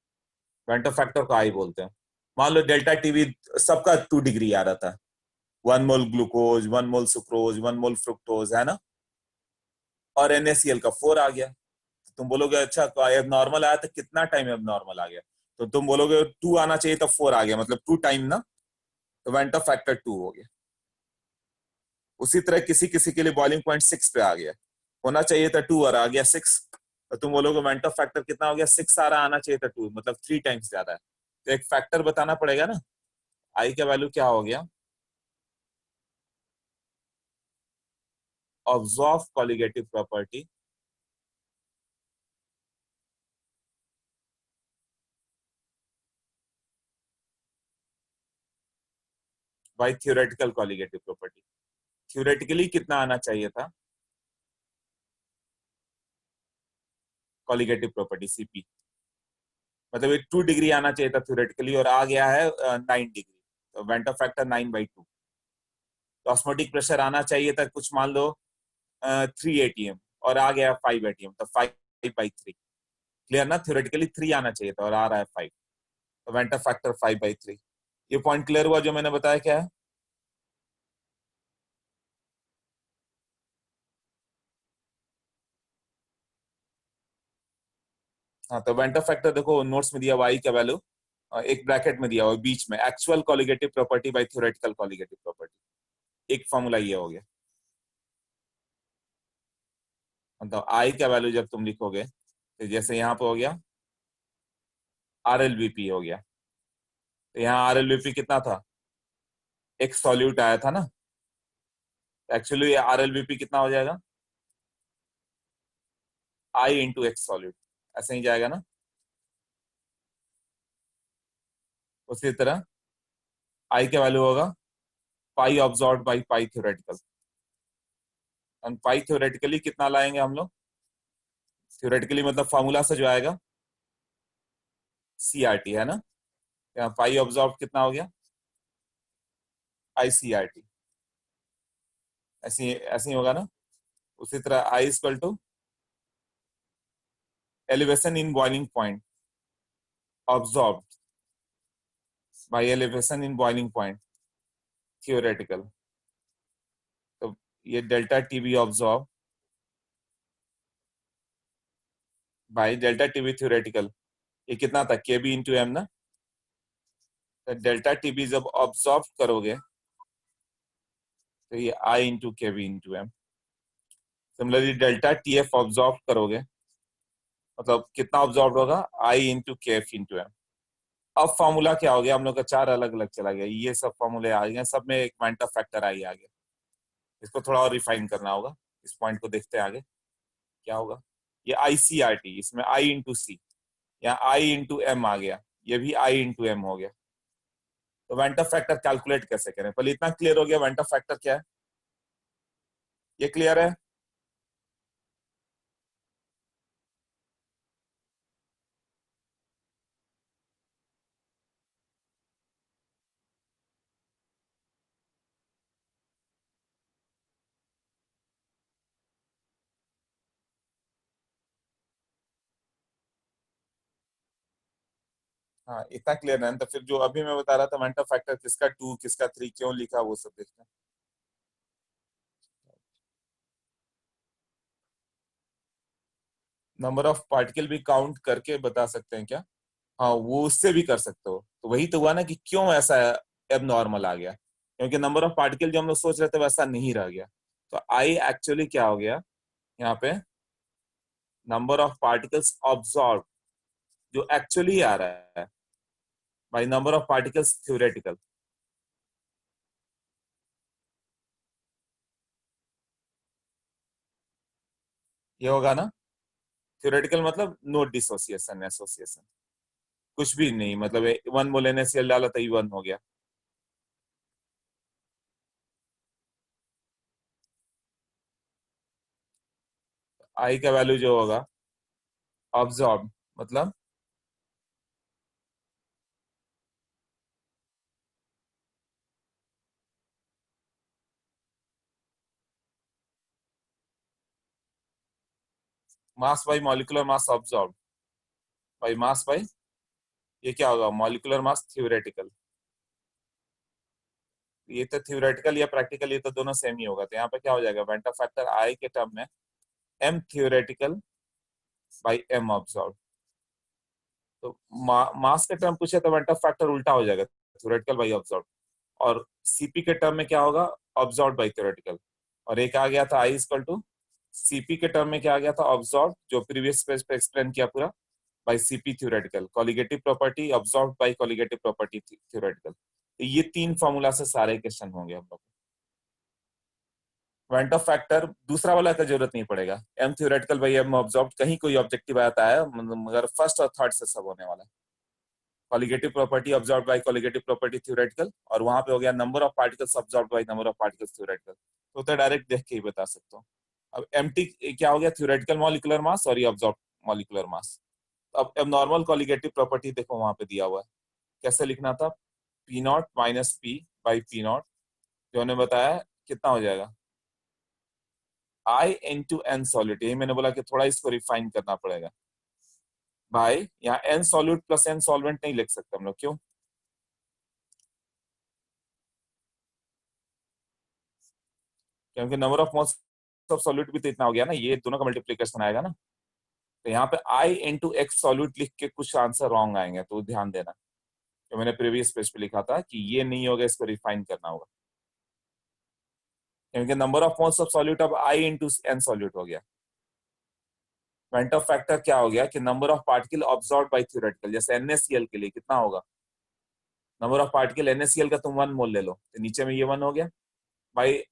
वेंटॉफ फैक्टर को आई बोलते हैं। मान लो डेल्टा टीवी सबका 2 डिग्री आ रहा था। 1 मोल ग्लूकोज, 1 मोल सुक्रोज, 1 मोल फ्रुक्टोज, है ना, और NaCl का 4 आ गया। तो तुम बोलोगे अच्छा एब नॉर्मल आया तो कितना टाइम एब नॉर्मल आ गया? तो तुम बोलोगे 2 आना चाहिए तो 4 आ गया, मतलब 2 टाइम ना। तो वेंटॉफ फैक्टर 2 हो गया। उसी तरह किसी किसी के लिए बॉइलिंग पॉइंट 6 पे आ गया, होना चाहिए था 2 और आ गया 6। तो तुम बोलोगे वेंटॉफ फैक्टर कितना हो गया? 6 आ रहा, आना चाहिए था 2, मतलब 3 टाइम्स ज्यादा है। तो एक फैक्टर बताना पड़ेगा ना, आई का वैल्यू क्या हो गया? Observe colligative property by theoretical colligative property. Theoretically कितना आना चाहिए था कॉलिगेटिव प्रॉपर्टी CP? मतलब ये 2 डिग्री आना चाहिए था थियोरेटिकली, और आ गया है 9 डिग्री। तो वेंटॉफ फैक्टर 9/2। तो ऑस्मोटिक प्रेशर आना चाहिए था कुछ मान लो 3 ATM, और आ गया 5 ATM, तो 5/3। क्लियर ना? थियोरेटिकली 3 आना चाहिए था और आ रहा है 5। तो वेंटॉफ फैक्टर 5/3। ये पॉइंट क्लियर हुआ जो मैंने बताया क्या है? हाँ तो वेंटॉफ फैक्टर देखो नोट्स में दिया हुआ आई का वैल्यू, एक ब्रैकेट में दिया हुआ बीच में, actual colligative property by theoretical colligative property. एक फॉर्मूला ये हो गया। मतलब आई का वैल्यू जब तुम लिखोगे तो जैसे यहाँ पे हो गया RlBp हो गया, तो यहाँ RlBp कितना था? एक सॉल्यूट आया था ना, एक्चुअली RLBP कितना हो जाएगा, आई इंटू एक्स सॉल्यूट, ऐसे ही जाएगा ना। उसी तरह आई का वैल्यू होगा pi observed by pi theoretical, and pi theoretically कितना लाएंगे हम लोग, थ्योरेटिकली मतलब फॉर्मूला से जो आएगा CRT है ना, यहाँ पाई ऑब्जॉर्व कितना हो गया ICRT, ऐसे ऐसे ही होगा ना। उसी तरह I equal to elevation in boiling point observed by elevation in boiling point theoretical, तो ये delta TB observed by delta TB theoretical, ये कितना था KB इंटू एम ना, तो डेल्टा TB जब ऑब्जॉर्व करोगे तो ये I into KB into M. Similarly delta TF observed करोगे मतलब कितना ऑब्जॉर्व होगा I into KF into M. अब फॉर्मूला क्या हो गया, हम लोग का चार अलग अलग चला गया, ये सब फॉर्मूले आ गए, सब में एक क्वांटम फैक्टर आई आ गया। इसको थोड़ा और रिफाइन करना होगा, इस पॉइंट को देखते हैं आगे क्या होगा। ये ICRT, इसमें आई इंटू सी, यहाँ आई इंटू एम आ गया, ये भी आई इंटू एम हो गया। तो वेंटर फैक्टर कैलकुलेट कैसे करें, पहले इतना क्लियर हो गया वेंटर फैक्टर क्या है, ये क्लियर है। हाँ इतना क्लियर है, तो फिर जो अभी मैं बता रहा था वेंटर फैक्टर किसका 2 किसका 3 क्यों लिखा वो सब देखते हैं। नंबर ऑफ पार्टिकल भी काउंट करके बता सकते हैं क्या, हाँ वो उससे भी कर सकते हो, तो वही तो हुआ ना कि क्यों ऐसा एब नॉर्मल आ गया, क्योंकि नंबर ऑफ पार्टिकल जो हम लोग सोच रहे थे वैसा नहीं रह गया। तो आई एक्चुअली क्या हो गया यहाँ पे, नंबर ऑफ पार्टिकल्स ऑब्जॉर्व जो एक्चुअली आ रहा है by number of particles theoretical, ये होगा ना। थ्योरेटिकल मतलब नो डिसोसिएशन एसोसिएशन, कुछ भी नहीं, मतलब 1 मोल NaCl डाला तो E1 हो गया। आई का वैल्यू जो होगा ऑब्जॉर्ब मतलब mass by molecular mass absorb by mass by, ये क्या होगा मॉलिक्यूलर मास थ्योरेटिकल, ये तो थ्योरेटिकल या प्रैक्टिकल ये तो दोनों सेम ही होगा, तो यहाँ पे क्या हो जाएगा वेंटर फैक्टर आई के टर्म में M theoretical by M absorb. तो मास के टर्म पूछे तो वेंटर फैक्टर उल्टा हो जाएगा, थ्योरेटिकल बाई ऑब्जॉर्ब, और CP के टर्म में क्या होगा ऑब्जॉर्ब बाई थ्योरेटिकल, और एक आ गया था आई इक्वल टू CP के टर्म में क्या आ गया था ऑब्जॉर्ब जो प्रीवियस पेज पे एक्सप्लेन किया पूरा by CP theoretical, colligative property absorb by colligative property theoretical. तो ये तीन फॉर्मूला से सारे क्वेश्चन होंगे हम लोग। वेंटर फैक्टर दूसरा वाला का जरूरत नहीं पड़ेगा, M theoretical by M absorb कहीं कोई ऑब्जेक्टिव आता है मगर फर्स्ट और थर्ड से सब होने वाला है, colligative property absorb by colligative property theoretical, और वहां पे हो गया number of particles absorb by number of particles theoretical, तो डायरेक्ट देख के ही बता सकता हूँ। अब MT क्या हो गया थ्योरेटिकल मॉलिक्यूलर मास और ये ऑब्जॉर्ब मॉलिक्यूलर मास। अब नॉर्मल कॉलिगेटिव प्रॉपर्टी देखो वहां पे दिया हुआ है, कैसे लिखना था P not minus P by P not, जो ने बताया कितना हो जाएगा I इंटू एन सॉल्यूट, यही मैंने बोला कि थोड़ा इसको रिफाइन करना पड़ेगा भाई, यहाँ N solute plus N solvent नहीं लिख सकते हम लोग, क्यों, क्योंकि number of moles of solute भी तो इतना हो गया ना, ये दोनों का मल्टीप्लीकेशन आएगा ना। तो यहाँ पे आई इंटू एक्स सॉल्यूट लिख के कुछ आंसर रॉन्ग आएंगे, तो ध्यान देना, जो मैंने प्रीवियस पेज पे लिखा था कि ये नहीं होगा, इसको रिफाइन करना होगा, क्योंकि number of moles of solute अब आई इंटू एन सॉल्यूट हो गया। वेंटर फैक्टर क्या हो गया कि number of particle absorb by theoretical, जैसे NaCl के लिए कितना होगा नंबर ऑफ पार्टिकल NaCl का तुम 1 मोल ले लो, तो नीचे में ये 1 हो गया भाई।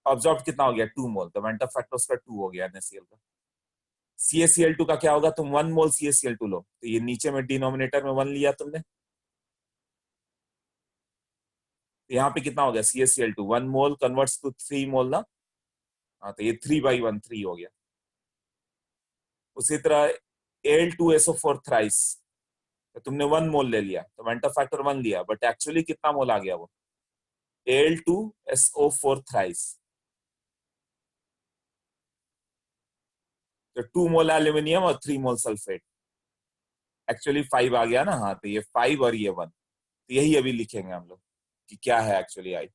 ऑब्जॉर्ब कितना हो गया 2 मोल, तो वेंट ऑफ फैक्टर उसका 2 हो गया NaCl का। CaCl2 का क्या होगा, तुम 1 मोल CaCl2 लो, तो ये नीचे में डिनोमिनेटर में 1 लिया तुमने, तो यहाँ पे कितना हो गया CaCl2 1 मोल कन्वर्ट्स टू 3 मोल ना। हाँ, तो ये 3/1 3 हो गया। उसी तरह Al2SO4 थ्राइस, तो तुमने 1 मोल ले लिया, तो वेंट ऑफ फैक्टर 1 लिया, बट एक्चुअली कितना मोल आ गया वो Al2SO4 थ्राइस, तो 2 मोल एल्यूमिनियम और 3 मोल सल्फेट, एक्चुअली 5 आ गया ना। हाँ, तो ये 5 और ये 1, तो यही अभी लिखेंगे हम लोग कि क्या है actually I.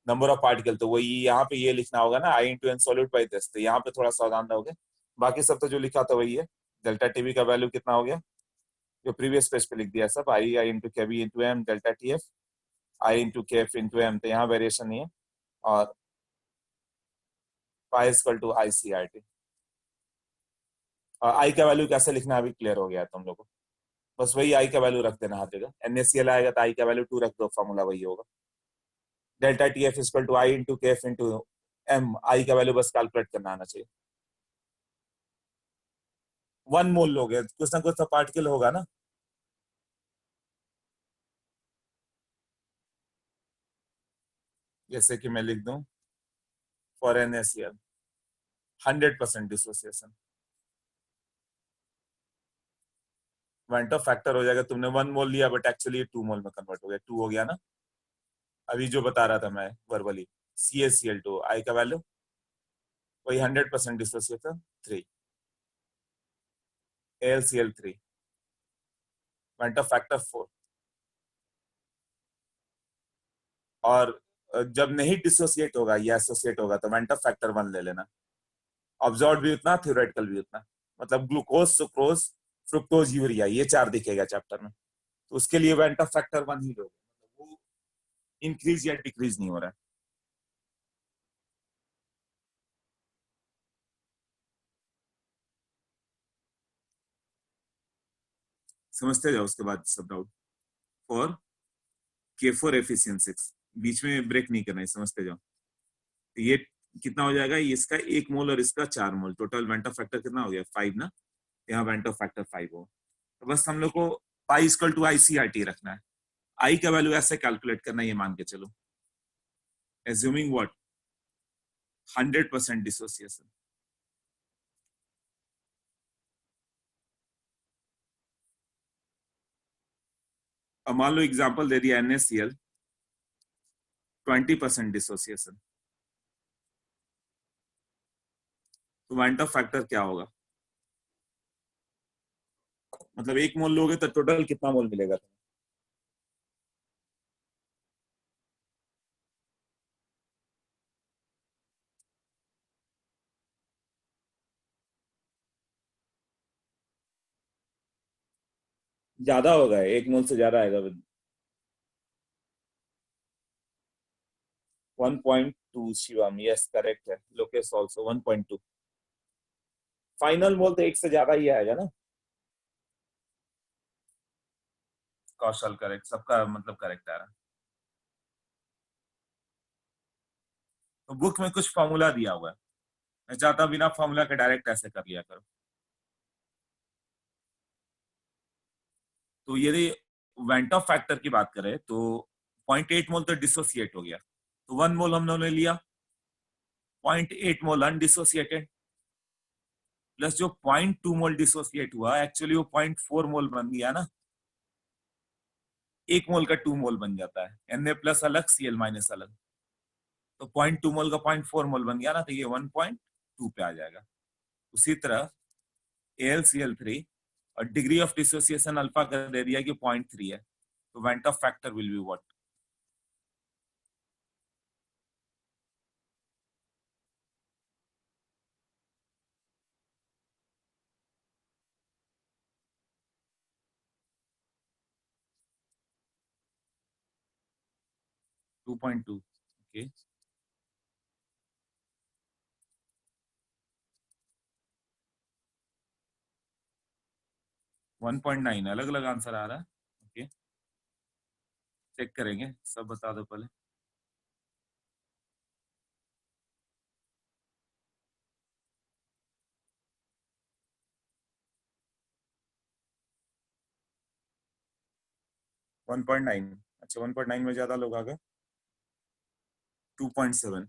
Number of particle तो वही यहाँ पे ये लिखना होगा ना, I × N solute by this, तो यहाँ पे थोड़ा सावधान रहोगे। बाकी सब तो जो लिखा था वही है। डेल्टा टीवी का वैल्यू कितना हो गया, जो प्रीवियस पेज पे लिख दिया सब, I × KB × M delta TF I × KF × M, तो यहाँ वेरिएशन नहीं है। और π = ICRT, और आई का वैल्यू कैसे लिखना अभी क्लियर हो गया तुम लोगों को। बस वही आई का वैल्यू रख देना हर जगह, NaCl आएगा तो आई का वैल्यू 2 रख दो, फॉर्मूला वही होगा। Delta TF = I × KF × M, आई का वैल्यू बस कैलकुलेट करना आना चाहिए। 1 मोल लोगे, कुछ ना कुछ तो पार्टिकल होगा ना। जैसे कि मैं लिख दूं for NaCl 100% dissociation, went Hoff factor हो जाएगा, तुमने 1 मोल लिया बट एक्चुअली 2 मोल में कन्वर्ट हो गया, 2 हो गया ना। अभी जो बता रहा था मैं वर्बली, CaCl2 आई का वैल्यू वही 100% dissociation 3, AlCl3 went Hoff factor 4। और जब नहीं डिसोसिएट होगा या एसोसिएट होगा तो वेंट ऑफ फैक्टर 1 ले लेना। ऑब्जॉर्व भी उतना, थ्योरेटिकल भी उतना, मतलब ग्लूकोज, सुक्रोज, फ्रुक्टोज, यूरिया, ये 4 दिखेगा चैप्टर में, तो उसके लिए वेंट ऑफ फैक्टर 1 ही लोगे, मतलब वो इंक्रीज या डिक्रीज नहीं हो रहा है। समझते जाओ, उसके बाद सब डाउट। फॉर K4 एफिशिएंसी, बीच में ब्रेक नहीं करना है, समझते जाओ। तो ये कितना हो जाएगा, ये इसका 1 मोल और इसका 4 मोल, टोटल वेंट ऑफ फैक्टर कितना हो गया 5 ना। यहाँ वेंट ऑफ फैक्टर 5 हो, तो बस हम लोग को π = ICRT रखना है। आई का वैल्यू ऐसे कैलकुलेट करना है, ये मान के चलो, एज्यूमिंग व्हाट 100% डिसोसिएशन। अब मान लो एग्जांपल दे दिया NaCl 20% डिसोसिएशन, तो वेंट ऑफ फैक्टर क्या होगा, मतलब 1 मोल लोगे तो टोटल कितना मोल मिलेगा। ज्यादा होगा, 1 मोल से ज्यादा आएगा। 1.2 शिवम, यस करेक्ट है, लोकेश ऑल्सो 1.2। फाइनल मोल तो 1 से ज्यादा ही आएगा ना। कौशल करेक्ट, सबका मतलब करेक्ट आ रहा है। तो बुक में कुछ फॉर्मूला दिया हुआ है, मैं चाहता हूं बिना फॉर्मूला के डायरेक्ट ऐसे कर लिया करो। तो यदि वेंट ऑफ फैक्टर की बात करें तो 0.8 मोल तो डिसोसिएट हो गया, तो 1 मोल हम लोगों ने लिया, 0.8 मोल अनडिसोसिएटेड, प्लस जो 0.2 मोल डिसोसिएट हुआ, एक्चुअली वो 0.4 मोल बन गया ना। 1 मोल का 2 मोल बन जाता है, Na प्लस अलग Cl माइनस अलग, तो 0.2 मोल का 0.4 मोल बन गया ना, तो ये 1.2 पे आ जाएगा। उसी तरह AlCl3, और डिग्री ऑफ डिसोसिएशन अल्फा का दे दिया कि 0.3 है, तो went Hoff factor will be what. 2.2, okay. 1.9, अलग अलग आंसर आ रहा है, ओके। चेक करेंगे, सब बता दो पहले। वन पॉइंट नाइन, अच्छा 1.9 में ज्यादा लोग आ गए। 2.7।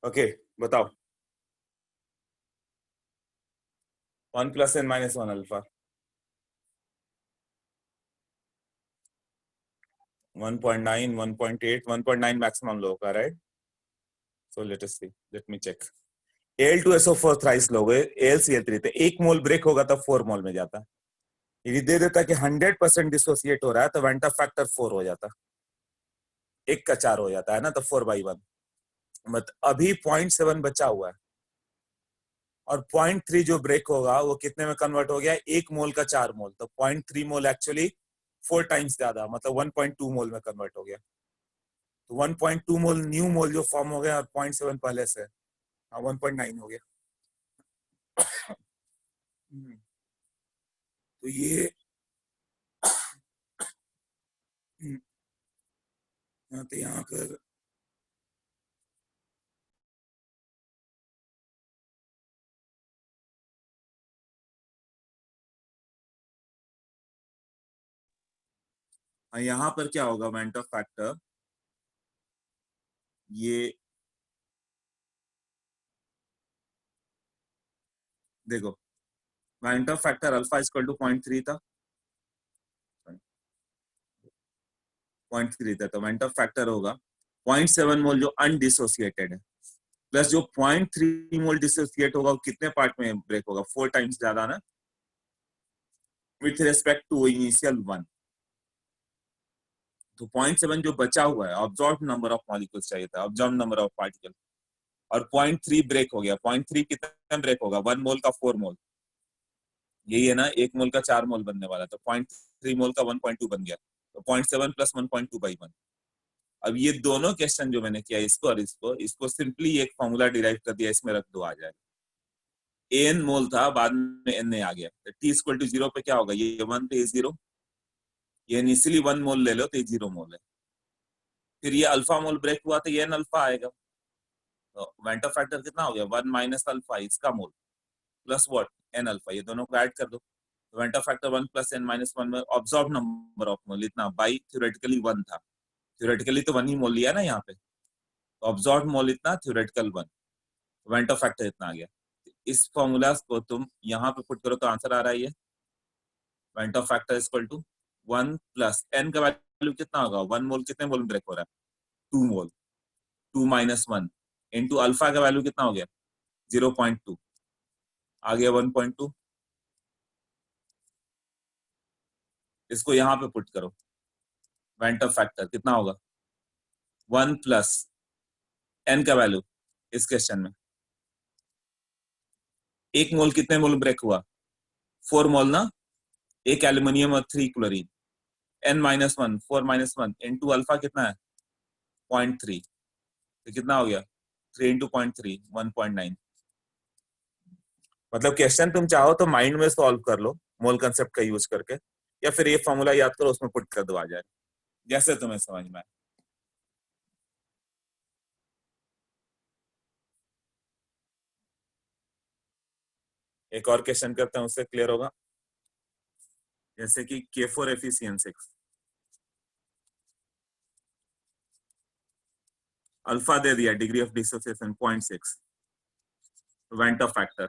ओके, बताओ। 1 + n - 1 अल्फा। 1.9, 1.8, 1.9 मैक्सिमम लोगों का, right. So let us see, let me check. Al2SO4 thrice लोग, AlCl3 थे, 1 मोल ब्रेक होगा तब 4 मोल में जाता। यदि दे देता कि 100% डिसोसिएट हो रहा है तो वेंटा फैक्टर 4 हो जाता, 1 का 4 हो जाता है ना, तो 4/1। मत अभी 0.7 बचा हुआ है, और 0.3 जो ब्रेक होगा वो कितने में कन्वर्ट हो गया, 1 मोल का 4 मोल, तो 0.3 मोल एक्चुअली 4 टाइम्स ज्यादा, मतलब 1.2 मोल में कन्वर्ट हो गया। तो 1.2 मोल न्यू मोल जो फॉर्म हो गया, और 0.7 पहले से, हाँ 1.9 हो गया। तो ये तो यहाँ पर यहाँ पर क्या होगा, वेंटा फैक्टर, ये देखो, van't factor alpha equal to 0.3 था, 0.3 था, तो वेंटा फैक्टर होगा 0.7 मोल जो अनडिसोसिएटेड है, प्लस जो 0.3 मोल डिसोसिएट होगा, वो कितने पार्ट में ब्रेक होगा, 4 टाइम्स ज्यादा ना, विथ रेस्पेक्ट टू इनिशियल 1। तो 0.7 जो बचा हुआ है, ऑब्जॉर्व नंबर ऑफ मॉलिक्यूल्स चाहिए था, ऑब्जॉर्व नंबर ऑफ पार्टिकल, और 0.3 ब्रेक हो गया। 0.3 कितना ब्रेक होगा, 1 मोल का 4 मोल, यही है ना, 1 मोल का 4 मोल बनने वाला, तो 0.3 मोल का 1.2 बन गया, तो 0.7 + 1.2/1। अब ये दोनों क्वेश्चन जो मैंने किया, इसको और इसको सिंपली एक फॉर्मूला डिराइव कर दिया, इसमें रख दो, आ जाएगा। एन मोल था, बाद में एन आ गया, तो टी इक्वल टू 0 पे क्या होगा, ये 1 तो ये 0, ये इनिशियली 1 मोल ले लो तो ये 0 मोल है, फिर ये अल्फा मोल ब्रेक हुआ तो ये एन अल्फा आएगा। तो वेंटा फैक्टर कितना हो गया, 1 - अल्फा इसका मोल, प्लस व्हाट, एन अल्फा, ये दोनों को ऐड कर दो, तो वेंटा फैक्टर 1 + n - 1 में ऑब्जॉर्व नंबर ऑफ मोल इतना, बाई थ्योरेटिकली 1 था, थ्योरेटिकली तो 1 ही मोल लिया ना यहाँ पे, तो ऑब्जॉर्व मोल इतना, थ्योरेटिकल 1, वेंटा फैक्टर इतना आ गया। इस फॉर्मूला को तुम यहाँ पे पुट करो तो आंसर आ रहा है, ये van't factor equal to 1 + n का वैल्यू कितना होगा, 1 मोल कितने मोल ब्रेक हो रहा है, 2 मोल, 2 - 1 इंटू अल्फा का वैल्यू कितना हो गया, 0.2, आ गया 1.2। इसको यहाँ पे पुट करो, वेंटा फैक्टर कितना होगा, 1 + n का वैल्यू, इस क्वेश्चन में 1 मोल कितने मोल ब्रेक हुआ, 4 मोल ना, एक एल्यूमिनियम और 3 क्लोरीन, n - 1, 4 - 1 इंटू अल्फा कितना है, 0.3, तो कितना हो गया, 3 × 0.3, 1.9। मतलब क्वेश्चन तुम चाहो तो माइंड में सॉल्व कर लो मोल कंसेप्ट का यूज करके, या फिर ये फॉर्मूला याद करो उसमें पुट कर दो, आ जाए जैसे तुम्हें समझ में आए। एक और क्वेश्चन करते हैं, उससे क्लियर होगा। जैसे कि K4 एफिशिएंसी, अल्फा दे दिया, degree of dissociation 0.6, went Hoff factor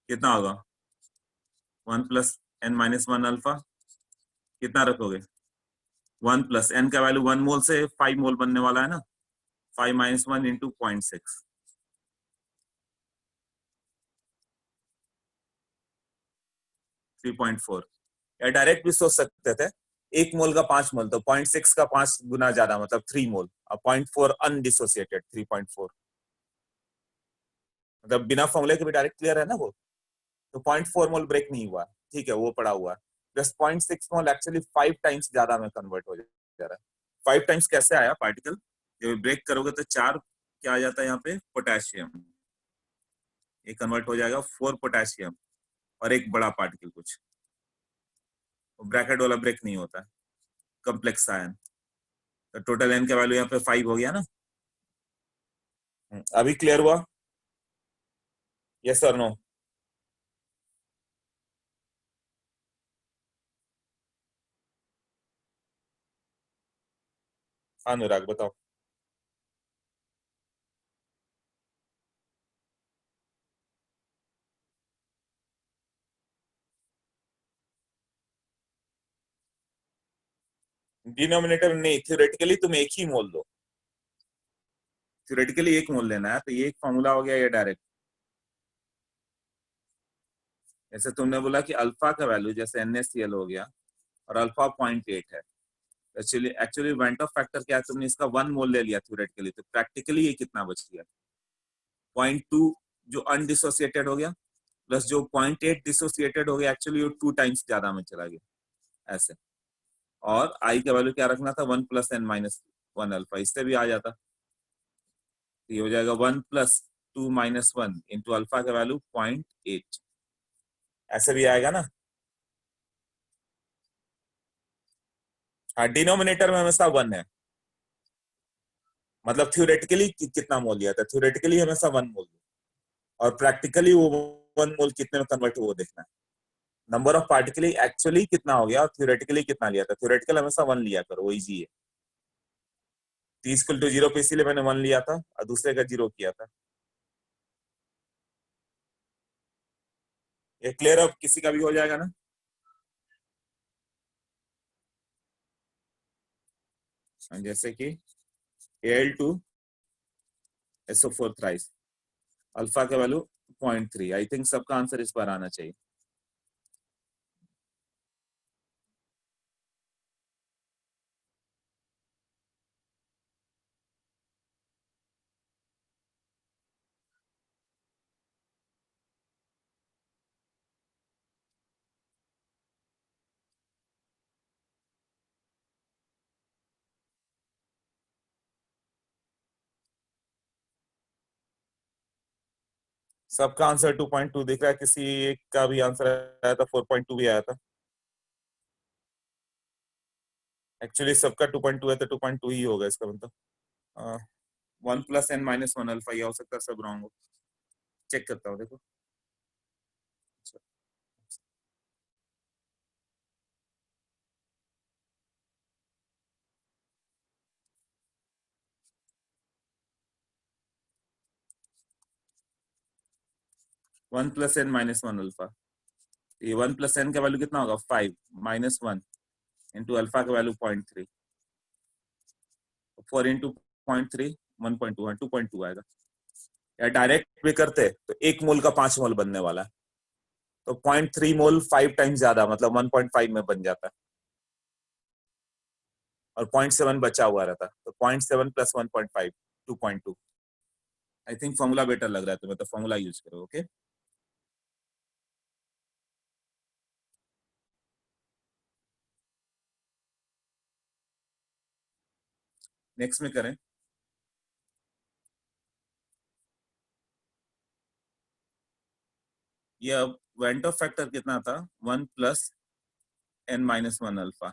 कितना होगा? 1 + n - 1 अल्फा, कितना रखोगे? 1 + n का वैल्यू 1 मोल से 5 मोल बनने वाला है ना, 5 - 1 इंटू 0.6, 3.4। या डायरेक्ट भी सोच सकते थे, 1 मोल का 5 मोल, तो 0.6 का 5 गुना ज्यादा, मतलब 3 मोल, और 0.4 अनडिसोसिएटेड 3.4, मतलब बिना फॉर्मूले के भी डायरेक्ट क्लियर है ना वो। तो 0.4 मोल ब्रेक नहीं हुआ, ठीक है, वो पड़ा हुआ है। प्लस 0.6 मोल एक्चुअली 5 टाइम्स ज्यादा में कन्वर्ट हो जा रहा है। 5 टाइम्स कैसे आया पार्टिकल? जब ब्रेक करोगे तो 4 क्या आ जाता है यहाँ पे? पोटेशियम। ये कन्वर्ट हो जाएगा 4 पोटेशियम, और एक बड़ा पार्टिकल कुछ, ब्रैकेट वाला ब्रेक नहीं होता, कॉम्प्लेक्स आयन। तो टोटल एन का वैल्यू यहाँ पे 5 हो गया ना। अभी क्लियर हुआ? यस और नो? अनुराग बताओ। डिनोमिनेटर नहीं, थ्योरेटिकली तुम एक ही मोल दो, थ्योरेटिकली 1 मोल लेना है, तो ये एक फॉर्मूला हो गया ये डायरेक्ट। जैसे तुमने बोला कि अल्फा का वैल्यू जैसे NaCl हो गया, और अल्फा 0.8 है, actually actually went Hoff factor क्या है, तुमने इसका 1 मोल ले लिया थ्योरेटिकली, तो प्रैक्टिकली ये कितना बच गया? 0.2 जो अनडिसोसिएटेड हो गया, प्लस जो 0.8 डिसोसिएटेड हो गया, एक्चुअली वो 2 टाइम्स ज्यादा में चला गया ऐसे। और आई का वैल्यू क्या रखना था? 1 + n - 1 अल्फा, इससे भी आ जाता। तो ये हो जाएगा 1 + 2 - 1 इंटू अल्फा का वैल्यू 0.8, ऐसे भी आएगा ना। हाँ, डिनोमिनेटर में हमेशा 1 है, मतलब थ्योरेटिकली कितना मोल लिया था, थ्योरेटिकली हमेशा 1 मोल, और प्रैक्टिकली वो 1 मोल कितने में कन्वर्ट हो वो देखना है। नंबर ऑफ पार्टिकली एक्चुअली कितना हो गया और थ्योरेटिकली कितना लिया था, थ्योरेटिकल हमेशा 1 लिया करो, वो इजी है। 30 = 0 पे इसीलिए मैंने 1 लिया था, और दूसरे का 0 किया था। ये क्लियर अब किसी का भी हो जाएगा ना? जैसे कि Al2SO4 थ्राइस, अल्फा का वैल्यू 0.3, आई थिंक सबका आंसर इस बार आना चाहिए। सबका आंसर 2.2 दिख रहा है, किसी एक का भी आंसर आया था 4.2 भी आया था। एक्चुअली सबका 2.2 है, तो 2.2 ही होगा इसका मतलब। 1 + n - 1 अल्फा, ये हो सकता है सब रॉन्ग हो। चेक करता हूँ, देखो। 1 + n - 1 अल्फा, ये 1 + n का वैल्यू कितना होगा? 5 - 1 इंटू अल्फा का वैल्यू 0.3, 4 इंटू 0.3 1.2, 2.2 आएगा। या डायरेक्ट भी करते तो 1 मोल का 5 मोल बनने वाला है, तो 0.3 मोल 5 टाइम्स ज्यादा, मतलब 1.5 में बन जाता है, और 0.7 बचा हुआ रहता, तो 0.7 + 1.5 2.2। आई थिंक फॉर्मूला बेटर लग रहा है तुम्हें, तो फॉर्मूला यूज करो, ओके। नेक्स्ट में करें। ये अब वेंटो फैक्टर कितना था, 1 प्लस n-1 अल्फा,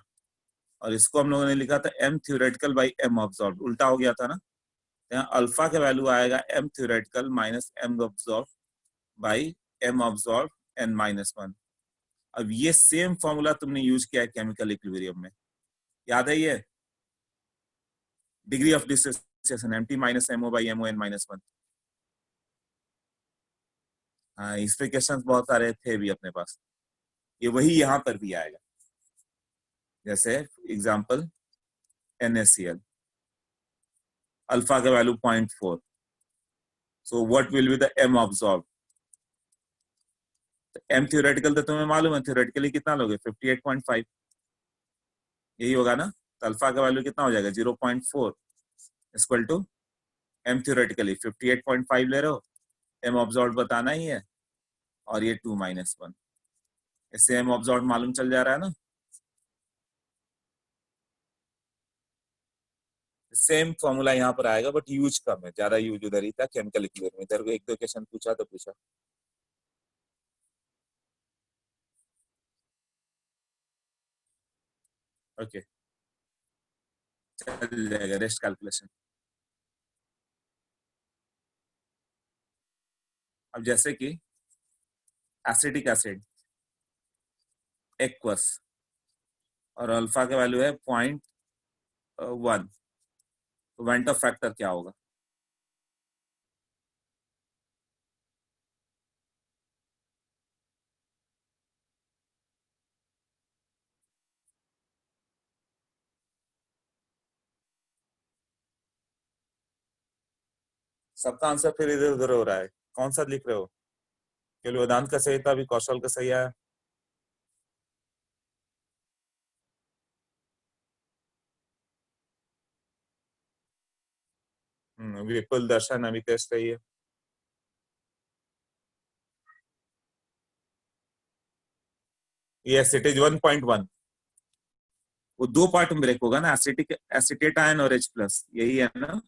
और इसको हम लोगों ने लिखा था m theoretical by m observe, उल्टा हो गया था ना। यहाँ अल्फा का वैल्यू आएगा m theoretical minus m observe by m observe n-1। अब ये सेम फॉर्मूला तुमने यूज किया है केमिकल इक्विलिब्रियम में, याद है ये degree of dissociation mt minus mo by mon-1। हाँ, इस पे क्वेश्चंस बहुत सारे थे भी अपने पास, ये वही यहाँ पर भी आएगा। जैसे एग्जांपल NaCl, अल्फा का value 0.4, so what will be the m observe. m theoretical तो तुम्हें मालूम है, थ्योरेटिकली कितना लोगे 58.5, यही होगा ना। तो अल्फा का वैल्यू कितना हो जाएगा 0.4 इक्वल टू m थ्योरेटिकली 58.5 ले रहे हो, m ऑब्जॉर्व बताना ही है, और ये 2-1, इससे m ऑब्जॉर्व मालूम चल जा रहा है ना। सेम फॉर्मूला यहाँ पर आएगा, बट यूज कम है, ज्यादा यूज उधर ही था केमिकल इक्विलिब्रियम में। इधर को एक दो क्वेश्चन पूछा तो पूछा। ओके, चल जाएगा रेस्ट कैलकुलेशन। अब जैसे कि एसिटिक एसिड एक्वस, और अल्फा का वैल्यू है 0.1, तो वेंट ऑफ फैक्टर क्या होगा। सबका आंसर फिर इधर उधर हो रहा है, कौन सा लिख रहे हो। केवल वेदांत का सही था, अभी कौशल का सही आया। विपुल दर्शन अमितेश सही है। ये एसिटेज 1.1, वो दो पार्ट में ब्रेक होगा ना, एसिटिक एसिटेट आयन और H प्लस, यही है ना।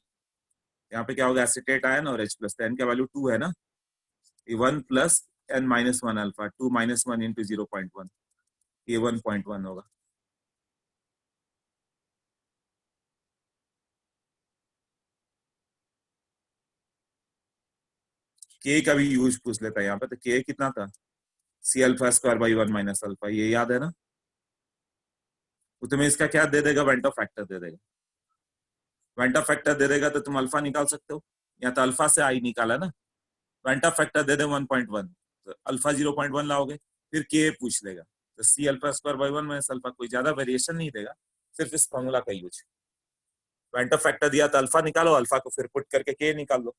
यहाँ पे क्या होगा, एसिटेट आयन और H प्लस, तो n का वैल्यू 2 है ना, ये 1 प्लस n-1 अल्फा, 2-1 इंटू 0.1, ये 1.1 होगा। के का भी यूज पूछ लेता है यहाँ पे, तो के कितना था, C alpha square by 1 - alpha, ये याद है ना। तो तुम्हें इसका क्या दे देगा, वेंटो फैक्टर दे देगा। वेंटा फैक्टर दे देगा तो तुम अल्फा निकाल सकते हो, या तो अल्फा से आई निकाला ना। वेंटा फैक्टर दे दे 1.1, तो अल्फा 0.1 लाओगे, फिर के पूछ लेगा, तो C alpha square by 1 - alpha, कोई ज्यादा वेरिएशन नहीं देगा, सिर्फ इस फॉर्मूला का यूज। वेंटा फैक्टर दिया तो अल्फा निकालो, अल्फा को फिर पुट करके के निकाल लो।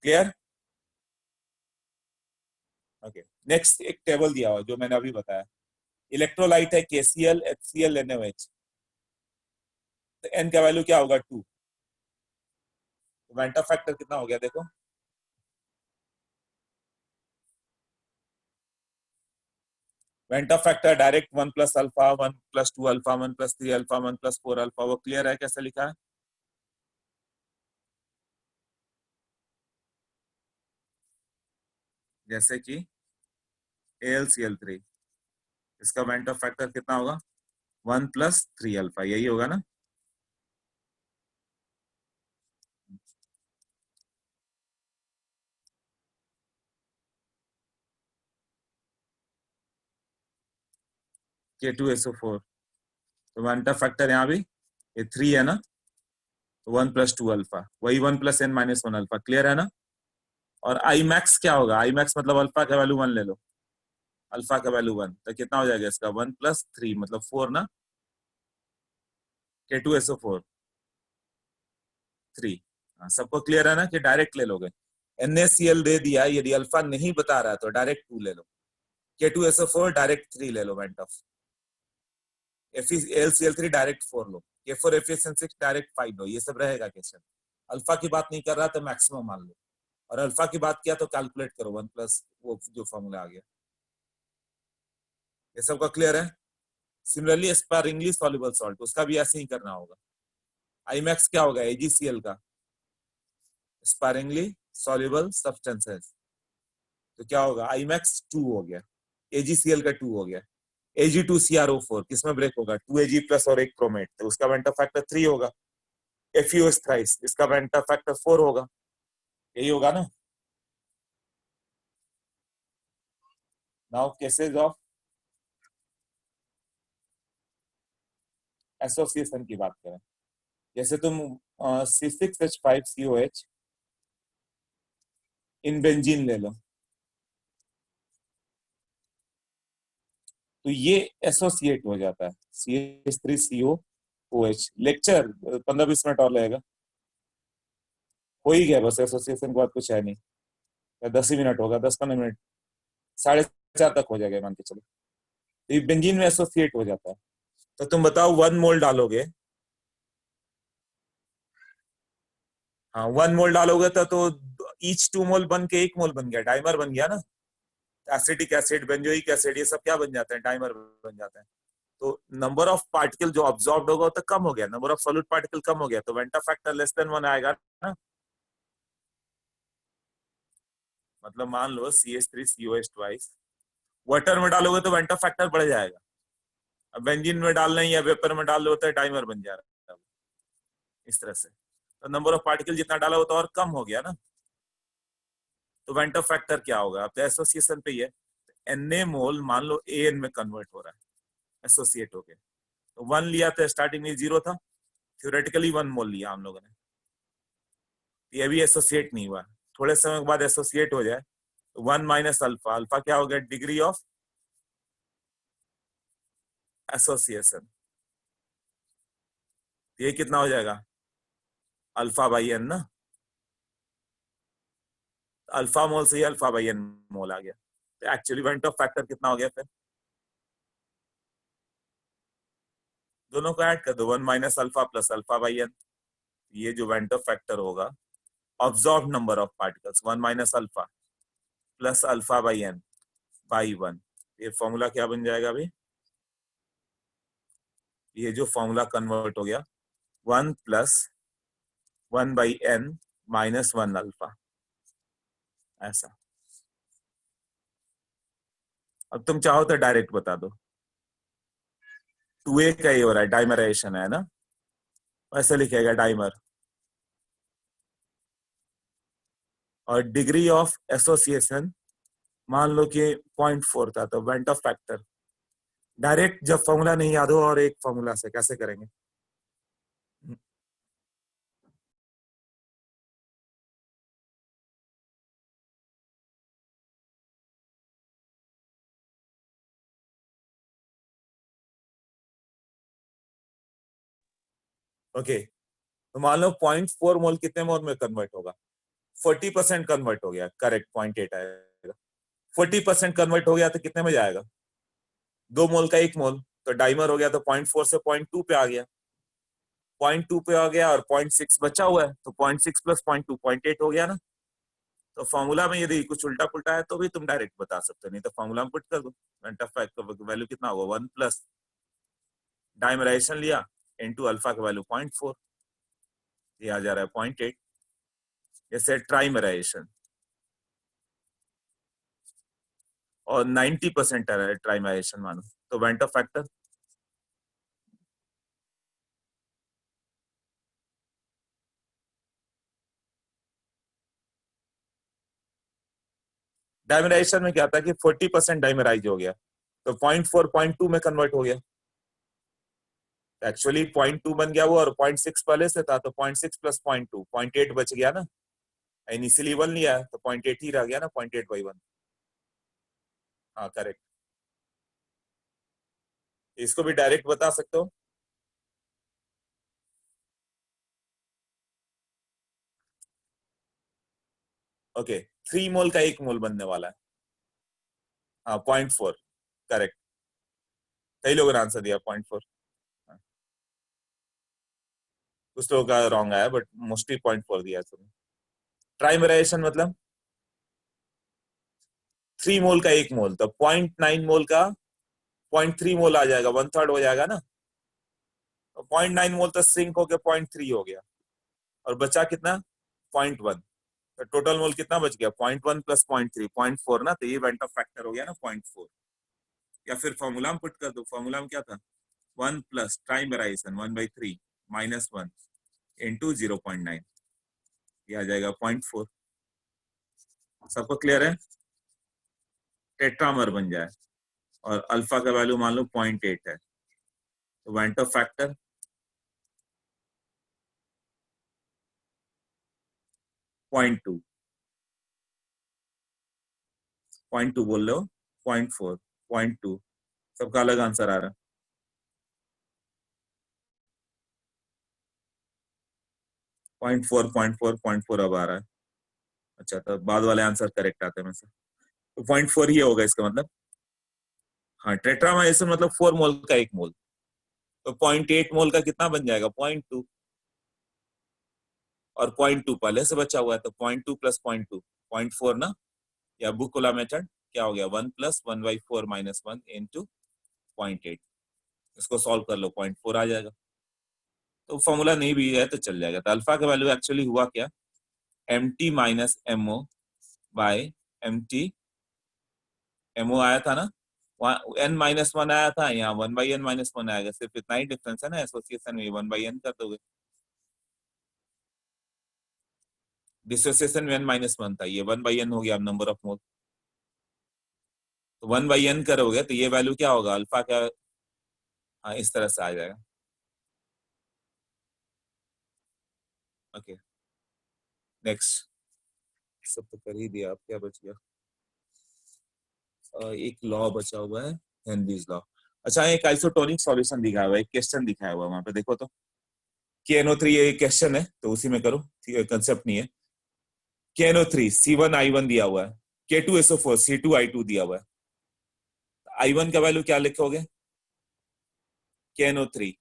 क्लियर। ओके, नेक्स्ट एक टेबल दिया हुआ जो मैंने अभी बताया, इलेक्ट्रोलाइट है KCl HCl NaOH, तो n का वैल्यू क्या होगा 2, वेंटा फैक्टर कितना हो गया देखो, van't factor direct 1 plus alpha, 1 + 2 alpha, 1 + 3 alpha, 1 + 4 alpha, वो क्लियर है कैसे लिखा है। जैसे कि AlCl3, इसका वेंटा फैक्टर कितना होगा 1 + 3 अल्फा, यही होगा ना। K2SO4, तो वेंटा फैक्टर यहाँ भी ये 3 है ना, तो 1 + 2 अल्फा, वही 1 + n-1 अल्फा, क्लियर है ना। और आई मैक्स क्या होगा, आई मैक्स मतलब अल्फा का वैल्यू 1 ले लो, अल्फा का वैल्यू 1, तो कितना हो जाएगा इसका 1 + 3 मतलब 4 ना, K2SO4 3। हाँ, सबको क्लियर है ना कि डायरेक्ट ले लोगे। NaCl दे दिया, यदि अल्फा नहीं बता रहा है तो डायरेक्ट 2 ले लो, K2SO4 डायरेक्ट 3 ले लो वेंट ऑफ, AlCl3 डायरेक्ट 4 लो, K4FeSN6 डायरेक्ट 5 लो, ये सब रहेगा क्वेश्चन। अल्फा की बात नहीं कर रहा तो मैक्सिमम मान लो, और अल्फा की बात किया तो कैलकुलेट करो 1 प्लस वो जो फॉर्मूला आ गया। ये सबका क्लियर है। सिमिलरली स्पारिंगली सॉल्युबल सॉल्ट, उसका भी ऐसे ही करना होगा। आई मैक्स क्या होगा AgCl का, स्पारिंगली सॉल्युबल सब्सटेंसेस, तो क्या होगा, आई मैक्स 2 हो गया, AgCl का 2 हो गया, Ag2CrO4 किसमें ब्रेक होगा, 2Ag प्लस और एक क्रोमेट, तो उसका वेंटर फैक्टर 3 होगा। FeOS थ्राइस, इसका वेंटर फैक्टर 4 होगा, यही होगा ना। नाउ केसेस ऑफ एसोसिएशन की बात करें, जैसे तुम C6H5COH इन बेंजीन ले लो, तो ये एसोसिएट हो जाता है CH3COOH। लेक्चर 15-20 मिनट और लगेगा, हो ही गया बस, एसोसिएशन के बाद कुछ है नहीं, या 10 ही मिनट होगा, 10-15 मिनट, 4:30 तक हो जाएगा मान के चलो। तो ये बेंजीन में एसोसिएट हो जाता है। तो तुम बताओ 1 मोल डालोगे, हाँ 1 मोल डालोगे तो ईच 2 मोल बन के 1 मोल बन गया, डाइमर बन गया ना। एसिटिक एसिड, बेंजोइक एसिड, ये सब क्या बन जाते हैं, डाइमर बन जाते हैं। तो नंबर ऑफ पार्टिकल जो ऑब्जॉर्ब होगा तो कम हो गया, नंबर ऑफ सॉल्यूट पार्टिकल कम हो गया, तो वेंटा फैक्टर <<1 आएगा ना। मतलब मान लो CH3COH वाटर में डालोगे तो वेंटा फैक्टर बढ़ जाएगा, अब बेंजीन में डालना है या वेपर में डाल लो तो डाइमर बन जा रहा है, इस तरह से। तो नंबर ऑफ पार्टिकल जितना डाला हो तो और कम हो गया ना, तो वेंटा फैक्टर क्या होगा, अब तो एसोसिएशन पे ही है। Na मोल मान लो AN में कन्वर्ट हो रहा है, एसोसिएट हो गया। तो 1 लिया तो स्टार्टिंग में 0 था, थ्योरेटिकली 1 मोल लिया हम लोगों ने, ये भी एसोसिएट नहीं हुआ, थोड़े समय के बाद एसोसिएट हो जाए तो 1 माइनस अल्फा, अल्फा क्या हो गया, डिग्री ऑफ एसोसिएशन, ये कितना हो जाएगा, अल्फा बाई एन ना, अल्फा मोल से ही अल्फा बाई एन मोल आ गया। तो एक्चुअली वेंट ऑफ फैक्टर कितना हो गया फिर, दोनों को ऐड कर दो, 1 minus alpha plus alpha by n, ये जो वेंट ऑफ फैक्टर होगा, observe number of particles 1 minus alpha plus alpha by n by 1, ये फॉर्मूला क्या बन जाएगा अभी, ये जो फॉर्मूला कन्वर्ट हो गया 1 प्लस 1/n माइनस 1 अल्फा, ऐसा। अब तुम चाहो तो डायरेक्ट बता दो, 2a का ही हो रहा है, डाइमराइजेशन है ना, ऐसे लिखेगा डाइमर, और डिग्री ऑफ एसोसिएशन मान लो कि 0.4 था, तो वेंट ऑफ फैक्टर डायरेक्ट जब फॉर्मूला नहीं याद हो और एक फॉर्मूला से कैसे करेंगे। ओके, तो मान लो 0.4 मोल कितने मोल में कन्वर्ट होगा, 40% कन्वर्ट हो गया, करेक्ट 0.8 आएगा। 40% कन्वर्ट हो गया तो कितने में जाएगा, 2 मोल का 1 मोल, तो डाइमर हो गया, तो 0.4 से 0.2 पे आ गया, 0.2 पे आ गया और 0.6 बचा हुआ है, तो 0.6 प्लस 0.2 0.8 हो गया ना। तो फॉर्मूला में यदि कुछ उल्टा पुल्टा है तो भी तुम डायरेक्ट बता सकते हो, नहीं तो फॉर्मूला में पुट कर दो, वेंट ऑफ फैक्टर का वैल्यू कितना होगा, 1 प्लस डाइमराइजेशन लिया इनटू अल्फा का वैल्यू 0.4, ये आ जा रहा है 0.8। जैसे ट्राइमराइजेशन, और 90% ट्राइमराइजेशन मानो, तो वेंट ऑफ फैक्टर डाइमराइजेशन में क्या था कि 40% डाइमराइज हो गया, तो 0.4 0.2 में कन्वर्ट हो गया, एक्चुअली 0.2 बन गया वो, और 0.6 पहले से था, तो 0.6 प्लस 0.2 0.8 बच गया ना, इनिशियली 1 लिया तो 0.8 ही रह गया ना, 0.8/1। हाँ करेक्ट, इसको भी डायरेक्ट बता सकते हो। ओके, 3 मोल का 1 मोल बनने वाला है, हाँ 0.4, करेक्ट, कई लोगों ने आंसर दिया 0.4, कुछ लोगों का रॉन्ग आया बट मोस्टली 0.4 दिया तुमने। ट्राइमराइजेशन मतलब 3 मोल का 1 मोल, तो 0.9 मोल का 0.3 मोल आ जाएगा, 1/3 हो जाएगा ना, तो 0.9 मोल तो श्रिंक होकर 0.3 हो गया, और बचा कितना, 0.1, तो टोटल मोल कितना बच गया? 0.1 प्लस 0.3, 0.4 ना, तो ये वेंट ऑफ फैक्टर हो गया ना 0.4। या फिर फॉर्मूला में पुट कर दो, फॉर्मूला में क्या था? 1 plus time variation 1/3 minus 1 into 0.9, ये आ जाएगा 0.4। सबको क्लियर है? टेट्रामर बन जाए और अल्फा का वैल्यू मान लो 0.8 है, तो वेंट ऑफ फैक्टर 0.2, 0.2 बोल रहे हो, 0.4, 0.2, सबका अलग आंसर आ रहा है। 0.4, 0.4, 0.4 अब आ रहा है। अच्छा, तो बाद वाले आंसर करेक्ट आते हैं में से, तो 0.4 ही होगा इसका मतलब। हाँ, टेट्रामाइसिन मतलब 4 मोल का 1 मोल, तो 0.8 मोल का कितना बन जाएगा? 0.2, और 0.2 पहले से बचा हुआ है, तो 0.2 प्लस 0.2 0.4 ना, या बुक वाला मेथड क्या हो गया? 1 प्लस 1/4 माइनस 1 इंटू 0.8, इसको सॉल्व कर लो, 0.4 आ जाएगा। तो फॉर्मूला नहीं भी है तो चल जाएगा। तो अल्फा का वैल्यू एक्चुअली हुआ क्या? M T minus MO by M T, MO आया था ना, वहाँ एन माइनस वन आया था, यहाँ 1/n-1 आएगा, सिर्फ इतना ही डिफरेंस है ना, एसोसिएशन में 1/n कर दोगे। डिसोसिएशन में n-1 था, ये 1/n हो गया अब नंबर ऑफ मोल, तो 1/n करोगे तो ये वैल्यू क्या होगा? अल्फा का, हाँ इस तरह से आ जाएगा। Okay, next. सब तो कर ही दिया, अब क्या बच गया? एक लॉ बचा हुआ है, हेनरीज लॉ। अच्छा, एक आइसोटोनिक सॉल्यूशन दिखाया हुआ है, एक क्वेश्चन दिखाया हुआ है वहां पे, देखो तो। KNO3 ये क्वेश्चन है, तो उसी में करो, कंसेप्ट नहीं है। KNO3 C1I1 दिया हुआ है, K2SO4 C2I2 दिया हुआ है, I1 का वैल्यू क्या लिखोगे? KNO3,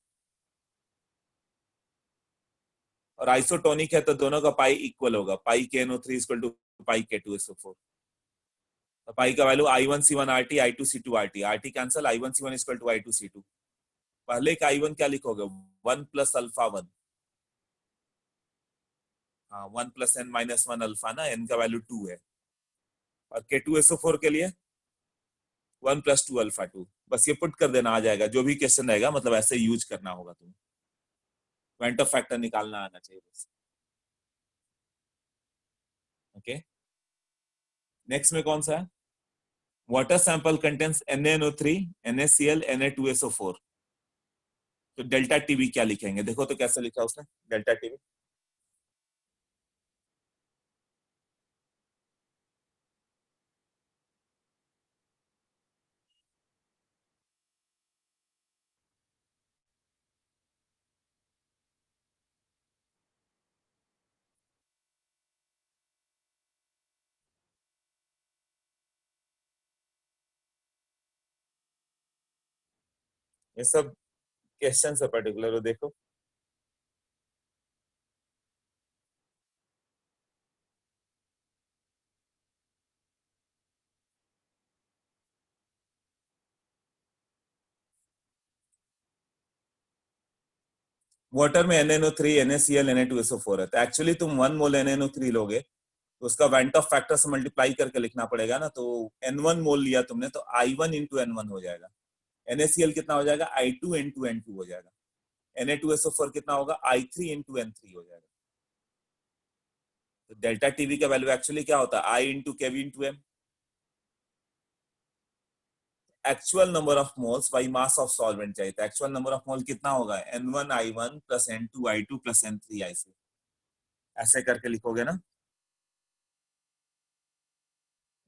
और आइसोटोनिक है तो दोनों का पाई इक्वल होगा, पाई KNO3 equal to pi K2SO4। तो पाई का value I1C1RT I2C2RT, RT cancel, I1C1 equal to I2C2। पहले का I1 क्या लिखोगे? 1 प्लस अल्फा 1, हाँ 1 प्लस n-1 अल्फा ना, n का वैल्यू 2 है। और K2SO4 के लिए 1 प्लस 2 अल्फा 2, बस ये पुट कर देना, आ जाएगा। जो भी क्वेश्चन रहेगा मतलब ऐसे यूज करना होगा तुम्हें, वेंट ऑफ फैक्टर निकालना आना चाहिए बस। ओके, नेक्स्ट में कौन सा है? Water sample contains NaNO3 NaCl Na2SO4, तो डेल्टा टीवी क्या लिखेंगे? देखो तो कैसे लिखा उसने डेल्टा टीवी। ये सब क्वेश्चन से पर्टिकुलर हो, देखो। वाटर में NaNO3 NaCl Na2SO4 है, तो एक्चुअली तुम 1 मोल NaNO3 लोगे तो उसका वेंट ऑफ फैक्टर से मल्टीप्लाई करके लिखना पड़ेगा ना, तो N1 मोल लिया तुमने तो I1 इंटू N1 हो जाएगा। NaCl कितना हो जाएगा? I2 इंटू N2 हो जाएगा। Na2SO4 कितना होगा? I3 इंटू N3 हो जाएगा। तो डेल्टा टीवी का वैल्यू एक्चुअली क्या होता है? I into KV into m, actual number of moles by mass of solvent चाहिए, तो एक्चुअल नंबर ऑफ मोल कितना होगा? N1I1 plus N2I2 plus N3I3, ऐसे करके लिखोगे ना।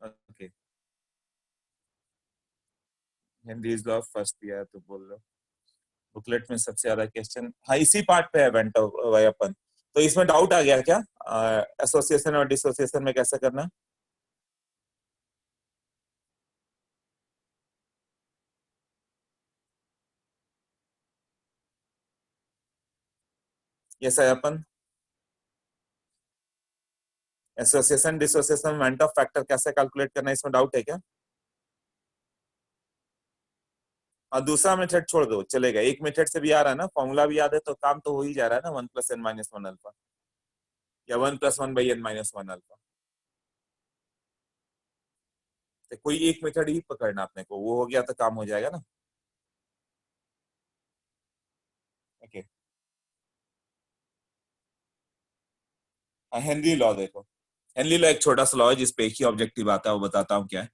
ओके, हेनरीज लॉ फर्स्ट दिया है तो बोल रहे हो। बुकलेट में सबसे ज्यादा क्वेश्चन हाँ इसी पार्ट पे है, वेंट ऑफ अपन। तो इसमें डाउट आ गया क्या एसोसिएशन और डिसोसिएशन में कैसे करना है? ये सर अपन association dissociation went Hoff factor कैसे कैलकुलेट करना है, इसमें डाउट है क्या? और दूसरा मेथड छोड़ दो चलेगा, एक मेथड से भी आ रहा है ना, फॉर्मूला भी याद है तो काम तो हो ही जा रहा है ना, 1 प्लस n-1 अल्फा। या 1+1/n-1 अल्फा। तो कोई एक मेथड ही पकड़ना अपने को, वो हो गया तो काम हो जाएगा ना। ओके, हेनरी लॉ देखो। हेनरी लॉ एक छोटा सा लॉ है जिसपे एक ही ऑब्जेक्टिव आता है, वो बताता हूँ क्या है।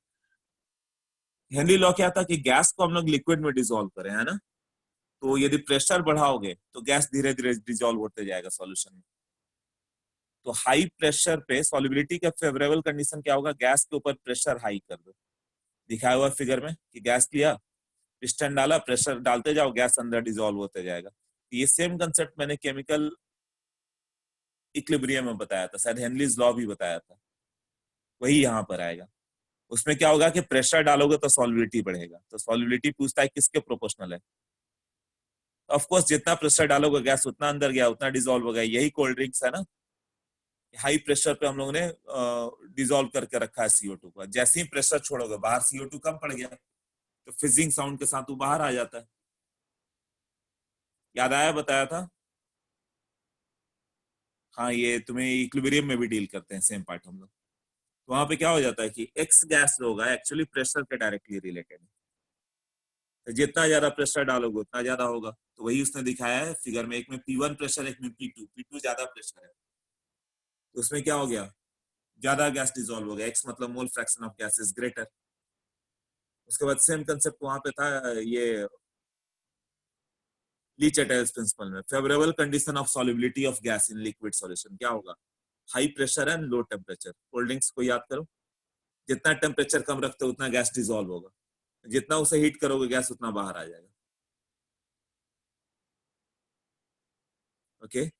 हेनरी लॉ क्या था कि गैस को हम लोग लिक्विड में डिसॉल्व करें, है ना। तो यदि प्रेशर बढ़ाओगे तो गैस धीरे धीरे डिसॉल्व होते जाएगा सॉल्यूशन में। तो हाई प्रेशर पे सॉल्युबिलिटी का फेवरेबल कंडीशन क्या होगा, गैस के ऊपर प्रेशर हाई कर दो। दिखाया हुआ फिगर में कि गैस लिया, पिस्टन डाला, प्रेशर डालते जाओ, गैस अंदर डिसॉल्व होते जाएगा। ये सेम कंसेप्ट मैंने केमिकल इक्विलिब्रियम में बताया था, शायद हेनरीज लॉ भी बताया था, वही यहाँ पर आएगा। उसमें क्या होगा कि प्रेशर डालोगे तो सॉल्युबिलिटी बढ़ेगा। तो सॉल्युबिलिटी पूछता है किसके प्रोपोर्शनल है। ऑफ कोर्स जितना प्रेशर डालोगे गैस उतना अंदर गया, उतना डिसॉल्व हो गया। यही कोल्ड ड्रिंक्स है ना, हाई प्रेशर पे हम लोगों ने डिसॉल्व करके रखा है CO2 का। जैसे ही प्रेशर छोड़ोगे बाहर CO2 कम पड़ गया, तो फिजिंग साउंड के साथ वो बाहर आ जाता है। याद आया, बताया था। हाँ, ये तुम्हें इक्विलिब्रियम में भी डील करते हैं सेम पार्ट हम लोग। तो वहां पे क्या हो जाता है कि एक्स गैस जो होगा एक्चुअली प्रेशर के डायरेक्टली रिलेटेड है। तो जितना ज्यादा प्रेशर डालोगे उतना ज्यादा होगा। तो वही उसने दिखाया है फिगर में, एक में P1 प्रेशर, एक में P2 ज्यादा प्रेशर है। तो उसमें क्या हो गया, ज्यादा गैस डिसॉल्व हो गया, एक्स मतलब मोल fraction of gas is greater. उसके बाद सेम कंसेप्ट वहां पे था, ये ली चैटल्स प्रिंसिपल में, favourable condition of solubility of gas in liquid solution क्या होगा, high pressure and low temperature. Cold drinks को याद करो, जितना टेम्परेचर कम रखते हो उतना गैस डिसॉल्व होगा, जितना उसे हीट करोगे गैस उतना बाहर आ जाएगा। Okay,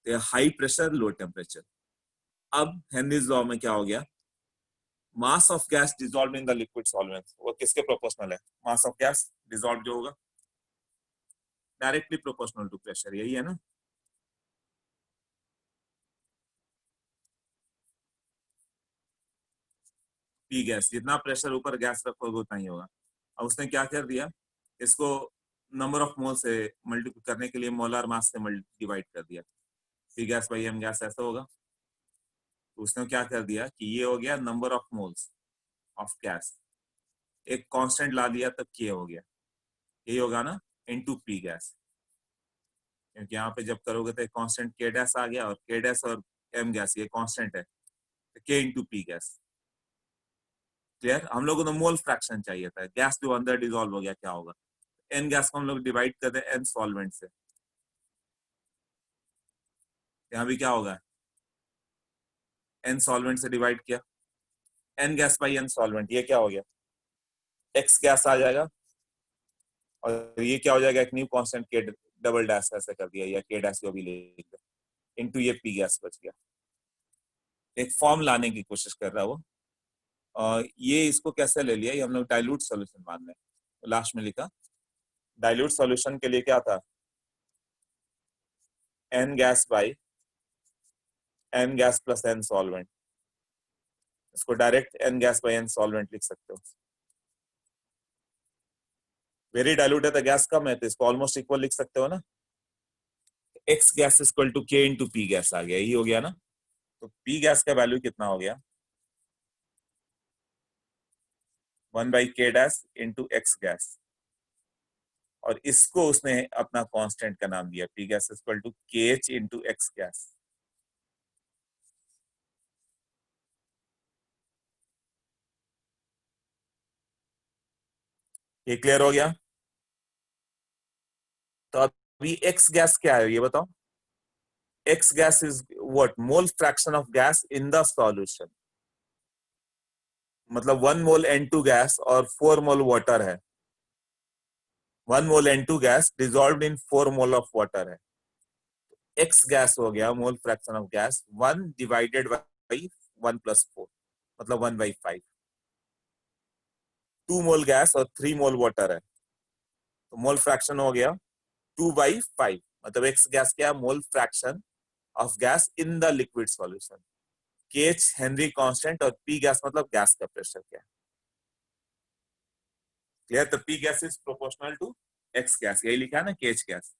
high pressure low temperature. अब हेनरीज लॉ में क्या हो गया, mass of gas dissolve in the liquid solvent वो किसके प्रोपोर्शनल है, मास ऑफ गैस डिसॉल्व जो होगा डायरेक्टली प्रोपोर्शनल टू प्रेशर, यही है ना। पी गैस, जितना प्रेशर ऊपर गैस रखोगे उतना ही होगा। अब उसने क्या कर दिया, इसको नंबर ऑफ मोल से मल्टीप्लाई करने के लिए मोलर मास से डिवाइड कर दिया। P gas by M gas ऐसा होगा। तो उसने क्या कर दिया कि ये हो गया number of moles of gas, एक कांस्टेंट ला दिया तब के हो गया, ये होगा ना इनटू पी गैस। क्योंकि यहाँ पे जब करोगे तो एक कांस्टेंट के डैश आ गया, और के डैश और एम गैस ये कांस्टेंट है, तो के इंटू पी गैस। क्लियर, हम लोगों को तो मोल फ्रैक्शन चाहिए था, गैस जो अंदर डिसॉल्व हो गया क्या होगा। एन गैस को हम लोग डिवाइड कर दें एन सॉल्वेंट से, यहाँ भी क्या होगा, एन सॉल्वेंट से डिवाइड किया, n gas by n solvent, ये क्या हो गया, एक्स गैस आ जाएगा। और ये क्या हो जाएगा, एक न्यू कांस्टेंट के डबल डैश ऐसे कर दिया, या के डैश जो भी लिख दो, इनटू ये पी गैस बच गया। एक फॉर्म लाने की कोशिश कर रहा है वो। और ये इसको कैसे ले लिया, ये हम लोग डाइल्यूट सॉल्यूशन मान लें। तो लास्ट में लिखा डाइल्यूट सॉल्यूशन के लिए क्या था, n gas by n gas plus N solvent. इसको direct n gas by n solvent लिख सकते हो। वेरी डाइल्यूट है तो गैस कम है, तो इसको ऑलमोस्ट इक्वल लिख सकते हो ना। एक्स गैस इक्वल टू के इंटू पी गैस आ गया, यही हो गया ना। तो पी गैस का वैल्यू कितना हो गया, 1/k dash into x gas. और इसको उसने अपना कांस्टेंट का नाम दिया, P gas equal to K H into x gas. ये क्लियर हो गया। तो अभी एक्स गैस क्या है ये बताओ। X gas is what, mole fraction of gas in the solution. मतलब 1 मोल N2 गैस और 4 मोल वाटर है। 1 मोल N2 gas dissolve in 4 mole of water है। एक्स गैस हो गया मोल fraction of gas 1 divided by 1+4, मतलब 1/5। 2 मोल गैस और 3 मोल वाटर है, तो मोल फ्रैक्शन हो गया 2/5। मतलब एक्स गैस क्या, mole fraction of gas in the liquid solution. K H Henry constant, और पी गैस मतलब गैस का प्रेशर क्या है। क्लियर, तो P gas is proportional to x gas, यही लिखा है ना के एच गैस।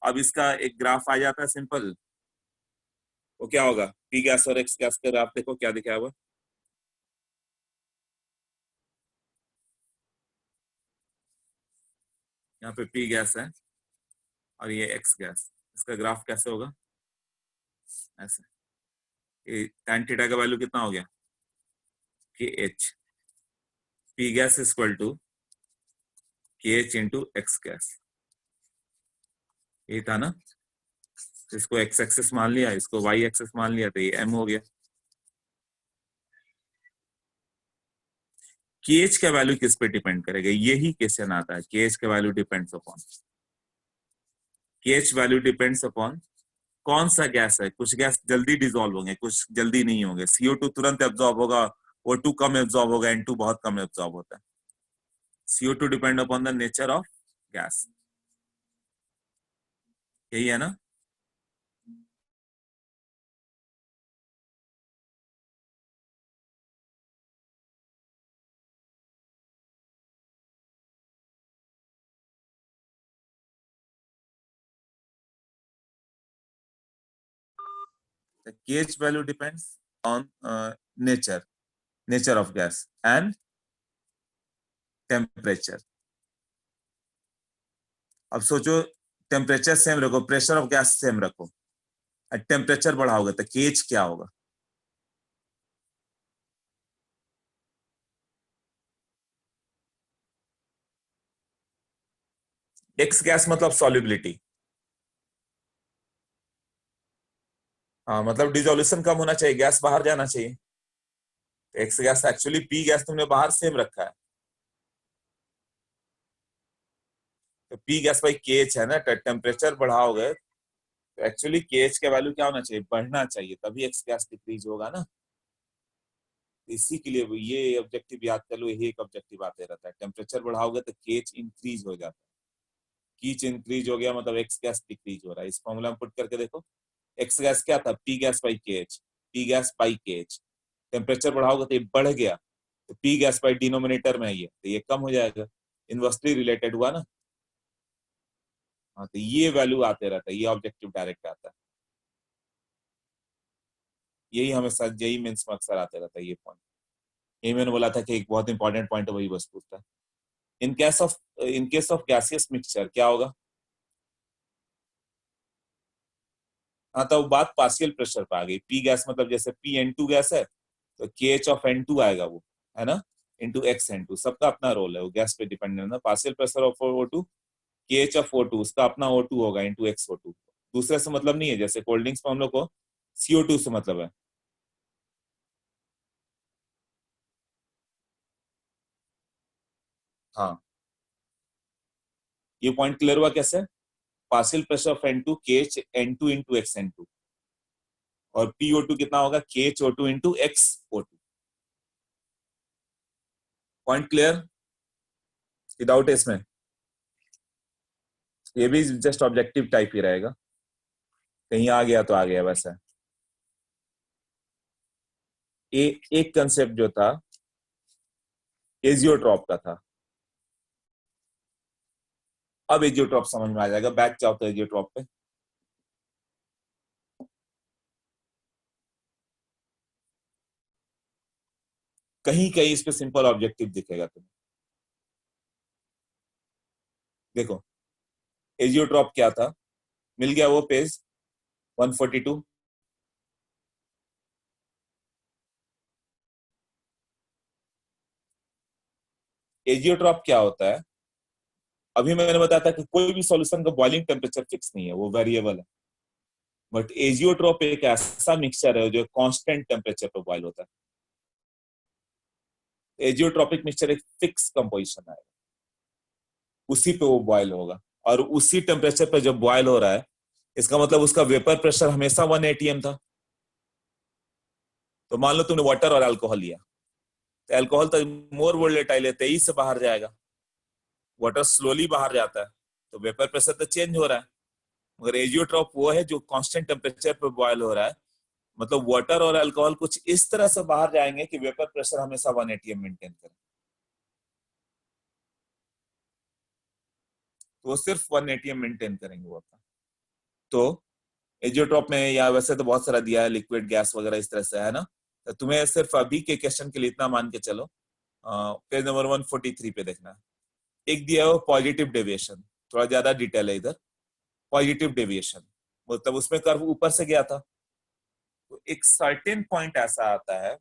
अब इसका एक ग्राफ आ जाता है सिंपल, वो क्या होगा, पी गैस और एक्स गैस का ग्राफ देखो क्या दिखाया हुआ। यहाँ पे पी गैस है और ये एक्स गैस, इसका ग्राफ कैसे होगा, ऐसे। tan थीटा का वैल्यू कितना हो गया, K H, P gas equal to K H into x gas, ये था ना। इसको एक्स एक्सेस मान लिया, इसको वाई एक्सेस मान लिया, तो ये एम हो गया। केएच का वैल्यू किस पे डिपेंड करेगा, यही क्वेश्चन आता है। केएच का value depends upon, KH value depends upon कौन सा गैस है। कुछ गैस जल्दी डिजोल्व होंगे, कुछ जल्दी नहीं होंगे। CO2 तुरंत एब्जॉर्ब होगा, O2 कम एब्जॉर्ब होगा, N2 बहुत कम एब्जॉर्ब होता है। CO2 depend upon the nature of gas, यही है ना। The KH value depends on nature of gas and temperature. अब सोचो, टेम्परेचर सेम रखो, प्रेशर ऑफ गैस सेम रखो, टेम्परेचर बढ़ाओगे तो केएच क्या होगा। एक्स गैस मतलब सॉल्युबिलिटी, हाँ मतलब डिसोल्यूशन कम होना चाहिए, गैस बाहर जाना चाहिए। X gas actually P gas तुमने बाहर सेम रखा है, तो पी गैस बाई केएच है ना, टेम्परेचर बढ़ाओगे तो एक्चुअली केएच का वैल्यू क्या होना चाहिए, बढ़ना चाहिए, तभी एक्स गैस डिक्रीज होगा ना। इसी के लिए ये ऑब्जेक्टिव याद कर लो, यही एक ऑब्जेक्टिव आते रहता है। टेम्परेचर बढ़ाओगे तो केएच इंक्रीज हो जाता है, कीच इंक्रीज हो गया मतलब एक्स गैस डिक्रीज हो रहा है। इस फॉर्मूला में पुट करके देखो, एक्स गैस क्या था, पी गैस बाई के एच, पी गैस बाई के एच। टेम्परेचर बढ़ाओगे तो ये बढ़ गया, तो पी गैस बाई डिनोमिनेटर में है ये, तो ये कम हो जाएगा। इनवर्सली रिलेटेड हुआ ना। हाँ तो ये वैल्यू आते रहता है, ये ऑब्जेक्टिव डायरेक्ट आता है, यही हमें सर यही मीन्स में अक्सर आते रहता है ये पॉइंट। यही मैंने बोला था कि एक बहुत इंपॉर्टेंट पॉइंट है, वही बस पूछता है। In case of gaseous mixture क्या होगा। हाँ तो बात पार्शियल प्रेशर पे आ गई। पी गैस मतलब जैसे P N2 गैस है तो KH ऑफ N2 आएगा वो, है ना, इंटू एक्स N2, सबका अपना रोल है, वो गैस पे डिपेंडेंट है। Partial pressure of O2, KH of O2 उसका अपना O2 होगा इंटू एक्स O2। दूसरे से मतलब नहीं है, जैसे कोल्ड ड्रिंक्स में हम लोग को CO2 से मतलब है। हाँ ये पॉइंट क्लियर हुआ कैसे, partial pressure of N2 KH N2 into x N2, और PO2 कितना होगा, KH O2 into x O2। Point clear without इसमें, ये भी जस्ट ऑब्जेक्टिव टाइप ही रहेगा, कहीं आ गया तो आ गया वैसा। एक कंसेप्ट जो था एजियोट्रॉप का था, अब एजियोट्रॉप समझ में आ जाएगा। बैक जाओ तो एजियोट्रॉप पे, कहीं कहीं इस पे सिंपल ऑब्जेक्टिव दिखेगा तुम्हें। देखो एजियोट्रॉप क्या था, मिल गया वो पेज 142। एजियोट्रॉप क्या होता है, अभी मैंने बताया था कि कोई भी सॉल्यूशन का बॉइलिंग टेम्परेचर फिक्स नहीं है, वो वेरिएबल है। बट एजियोट्रॉप एक ऐसा मिक्सचर है जो कांस्टेंट टेम्परेचर पर बॉइल होता है। एजियोट्रॉपिक मिक्सचर एक फिक्स कंपोजिशन है, उसी पे वो बॉयल होगा, और उसी टेम्परेचर पे जब बॉयल हो रहा है, इसका मतलब उसका वेपर प्रेशर हमेशा 1 ATM था। तो मान लो तुमने वाटर और अल्कोहल लिया, तो अल्कोहल तो मोर वोलेटाइल है, 23 से बाहर जाएगा, वाटर स्लोली बाहर जाता है, तो वेपर प्रेशर तो चेंज हो रहा है। मगर एजियोट्रॉप वो है जो कांस्टेंट टेम्परेचर पे बॉयल हो रहा है, मतलब वाटर और अल्कोहल कुछ इस तरह से बाहर जाएंगे कि वेपर प्रेशर हमेशा 1 ATM मेंटेन करे, तो वो सिर्फ 1 ATM मेंटेन करेंगे वो अपना। तो एजियोट्रॉप में या वैसे तो बहुत सारा दिया है, लिक्विड, गैस वगैरह इस तरह से है ना। तो तुम्हें सिर्फ अभी के क्वेश्चन के लिए इतना मान के चलो, पेज नंबर 143 पे देखना है। एक दिया है पॉजिटिव डेविएशन, थोड़ा ज्यादा डिटेल है इधर। पॉजिटिव डेविएशन मतलब उसमें कर्व ऊपर से गया था, तो एक सर्टेन पॉइंट ऐसा आता है,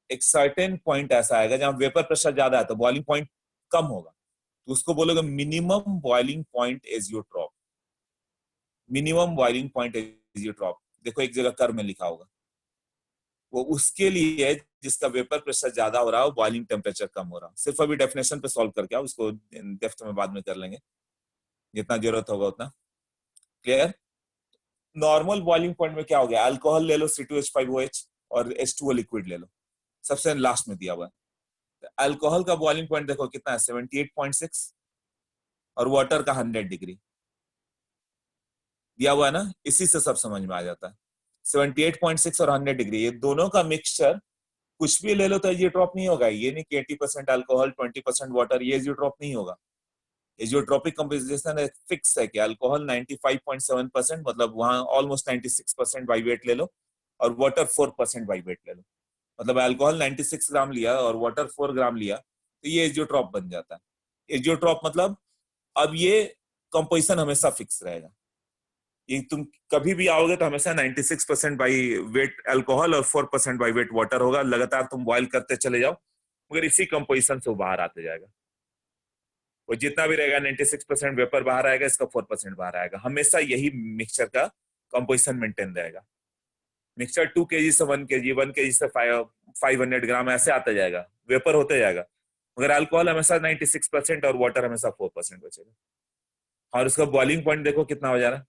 एक सर्टेन पॉइंट ऐसा आएगा जहां वेपर प्रेशर ज्यादा है तो बॉइलिंग पॉइंट कम होगा, तो उसको बोलोगे minimum boiling point azeotrope. Minimum boiling point azeotrope देखो एक जगह कर्व में लिखा होगा, वो उसके लिए है जिसका वेपर प्रेशर ज्यादा हो रहा हो, बॉइलिंग टेम्परेचर कम हो रहा हो। सिर्फ अभी डेफिनेशन पे सॉल्व करके आओ, उसको डेप्थ में बाद में कर लेंगे जितना जरूरत होगा उतना। क्लियर। नॉर्मल बॉइलिंग पॉइंट में क्या हो गया, अल्कोहल ले लो C2H5OH और H2O लिक्विड ले लो, सबसे लास्ट में दिया हुआ है। अल्कोहल का बॉइलिंग पॉइंट देखो कितना है, 78.6, और वाटर का 100 डिग्री दिया हुआ है ना, इसी से सब समझ में आ जाता है। 78.6 और 100 डिग्री, ये दोनों का मिक्सचर कुछ भी ले लो तो एजियोट्रॉप नहीं होगा। ये नहीं कि 80% अल्कोहल 20% वाटर, ये एजियोट्रॉप नहीं होगा। एजियोट्रॉपिक कंपोजिशन एक फिक्स है कि अल्कोहल 95.7%, मतलब वहां ऑलमोस्ट 96% बाई वेट ले लो, और वाटर 4% बाई वेट ले लो। मतलब अल्कोहल 96 ग्राम लिया और वाटर 4 ग्राम लिया तो ये एजियोट्रॉप बन जाता है। एजियोट्रॉप मतलब अब ये कंपोजिशन हमेशा फिक्स रहेगा। ये तुम कभी भी आओगे तो हमेशा 96% बाई वेट अल्कोहल और 4% बाई वेट वाटर होगा। लगातार तुम बॉयल करते चले जाओ, मगर इसी कंपोजिशन से वो बाहर आते जाएगा। वो जितना भी रहेगा 96% वेपर बाहर आएगा, इसका 4% बाहर आएगा। हमेशा यही मिक्सचर का कंपोजिशन मेंटेन रहेगा। मिक्सचर 2 kg से 1 kg, 1 kg से 500 ग्राम ऐसे आता जाएगा, वेपर होते जाएगा। मगर अल्कोहल हमेशा 96% और वाटर हमेशा 4% बचेगा। और उसका बॉइलिंग पॉइंट देखो कितना हो जा रहा है,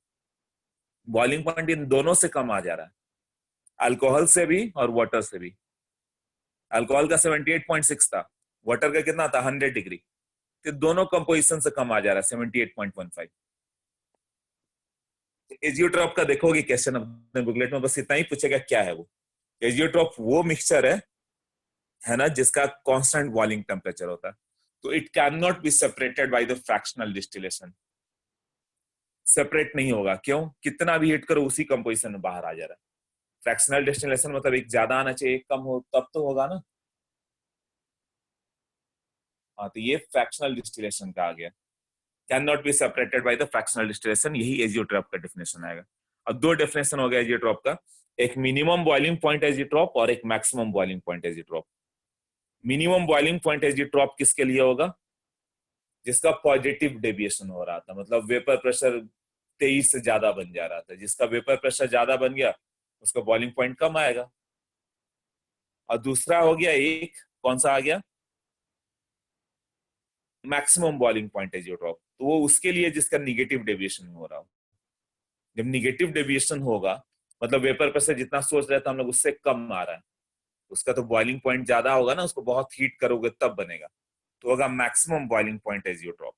बॉइलिंग पॉइंट इन दोनों से कम आ जा रहा है, अल्कोहल से भी और वाटर से भी। अल्कोहल का 78.6 था, वाटर का कितना था 100 डिग्री, तो दोनों कंपोजिशन से कम आ जा रहा है 78.15। एजियोट्रॉप का देखोगे क्वेश्चन अपने बुकलेट में, बस इतना ही पूछेगा क्या है वो। एजियोट्रॉप वो मिक्सचर है ना, जिसका कांस्टेंट बॉइलिंग टेम्परेचर होता है। तो it can not be separated by the fractional distillation. Separate नहीं होगा, क्यों, कितना भी हीट करो उसी कंपोजिशन में बाहर आ जा रहा है। फ्रैक्शनल डिस्टिलेशन मतलब एक ज्यादा आना चाहिए, एक कम हो तब तो होगा ना। हाँ, तो ये फ्रैक्शनल डिस्टिलेशन का आ गया, can not be separated by the fractional distillation, यही एजियोट्रॉप का डेफिनेशन आएगा। अब दो डेफिनेशन हो गया एजियोट्रॉप का, एक मिनिमम बॉइलिंग पॉइंट एजियोट्रॉप और एक maximum boiling point azeotrope. Minimum boiling point azeotrope किसके लिए होगा, जिसका पॉजिटिव डेविएशन हो रहा था, मतलब वेपर प्रेशर 23 से ज्यादा बन जा रहा था। जिसका वेपर प्रेशर ज्यादा बन गया उसका बॉइलिंग पॉइंट कम आएगा। और दूसरा हो गया एक, कौन सा आ गया, मैक्सिमम बॉइलिंग पॉइंट एजियोट्रॉप, तो वो उसके लिए जिसका निगेटिव डेविएशन हो रहा हो। जब निगेटिव डेविएशन होगा मतलब वेपर प्रेशर जितना सोच रहे थे हम लोग उससे कम आ रहा है, उसका तो बॉइलिंग पॉइंट ज्यादा होगा ना, उसको बहुत हीट करोगे तब बनेगा, तो होगा मैक्सिमम बॉइलिंग पॉइंट एजियोट्रॉप।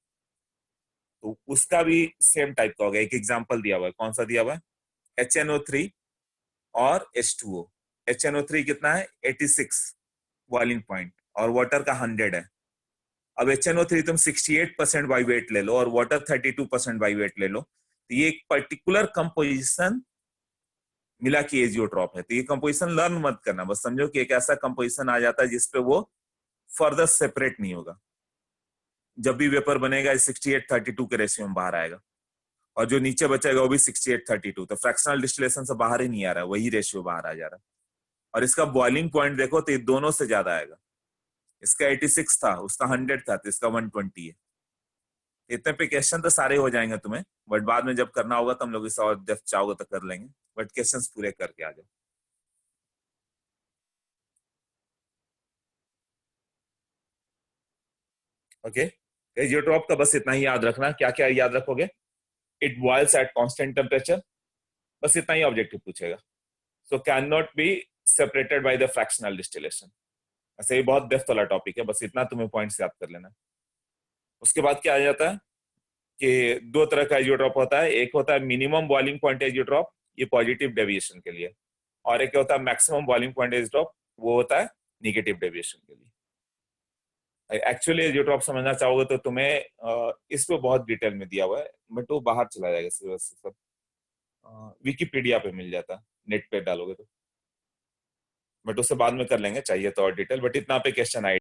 तो उसका भी सेम टाइप का होगा। एक एग्जांपल दिया हुआ है, कौन सा दिया हुआ है, HNO3 और H2O। HNO3 कितना है 86 बॉइलिंग पॉइंट, और वाटर का 100 है। अब HNO3 तुम 68% बाई वेट ले लो और वाटर 32% बाई वेट ले लो, तो ये एक पर्टिकुलर कंपोजिशन मिला कि एजियोट्रॉप है। तो ये कंपोजिशन लर्न मत करना, बस समझो कि एक ऐसा कंपोजिशन आ जाता है जिसपे वो फर्दर सेपरेट नहीं होगा। जब भी वेपर बनेगा 68-32 के रेशियो में बाहर आएगा, और जो नीचे बचेगा वो भी 68-32। तो फ्रैक्शनल डिस्टिलेशन से बाहर ही नहीं आ रहा है, वही रेशियो बाहर आ जा रहा है। और इसका बॉइलिंग पॉइंट देखो तो ये दोनों से ज्यादा आएगा। इसका 86 था, उसका 100 था, तो इसका 120 है। इतने पे क्वेश्चन तो सारे हो जाएंगे तुम्हें, बट बाद में जब करना होगा तो हम लोग इसे और डेप्थ चाहोगे तो कर लेंगे, बट क्वेश्चंस पूरे करके आ जाओ। ओके, एजियोट्रॉप का बस इतना ही याद रखना। क्या क्या याद रखोगे, it boils at constant temperature, बस इतना ही ऑब्जेक्टिव पूछेगा। So can not be separated by the fractional distillation. ऐसे ही बहुत डेप्थ वाला टॉपिक है, बस इतना तुम्हें पॉइंट्स याद कर लेना। उसके बाद क्या आ जाता है कि दो तरह का एजियोट्रॉप होता है, एक होता है मिनिमम बॉइलिंग पॉइंट एजियोट्रॉप, ये पॉजिटिव डेविएशन के लिए, और एक होता है मैक्सिमम बॉइलिंग पॉइंट एजियोट्रॉप, वो होता है निगेटिव डेविएशन के लिए। एक्चुअली जो आप समझना चाहोगे तो तुम्हें इस पे बहुत डिटेल में दिया हुआ है, बट वो बाहर चला जाएगा सिलेबस से सब। विकिपीडिया पे मिल जाता, नेट पे डालोगे तो। बट उससे बाद में कर लेंगे, चाहिए तो और डिटेल, बट इतना पे क्वेश्चन आई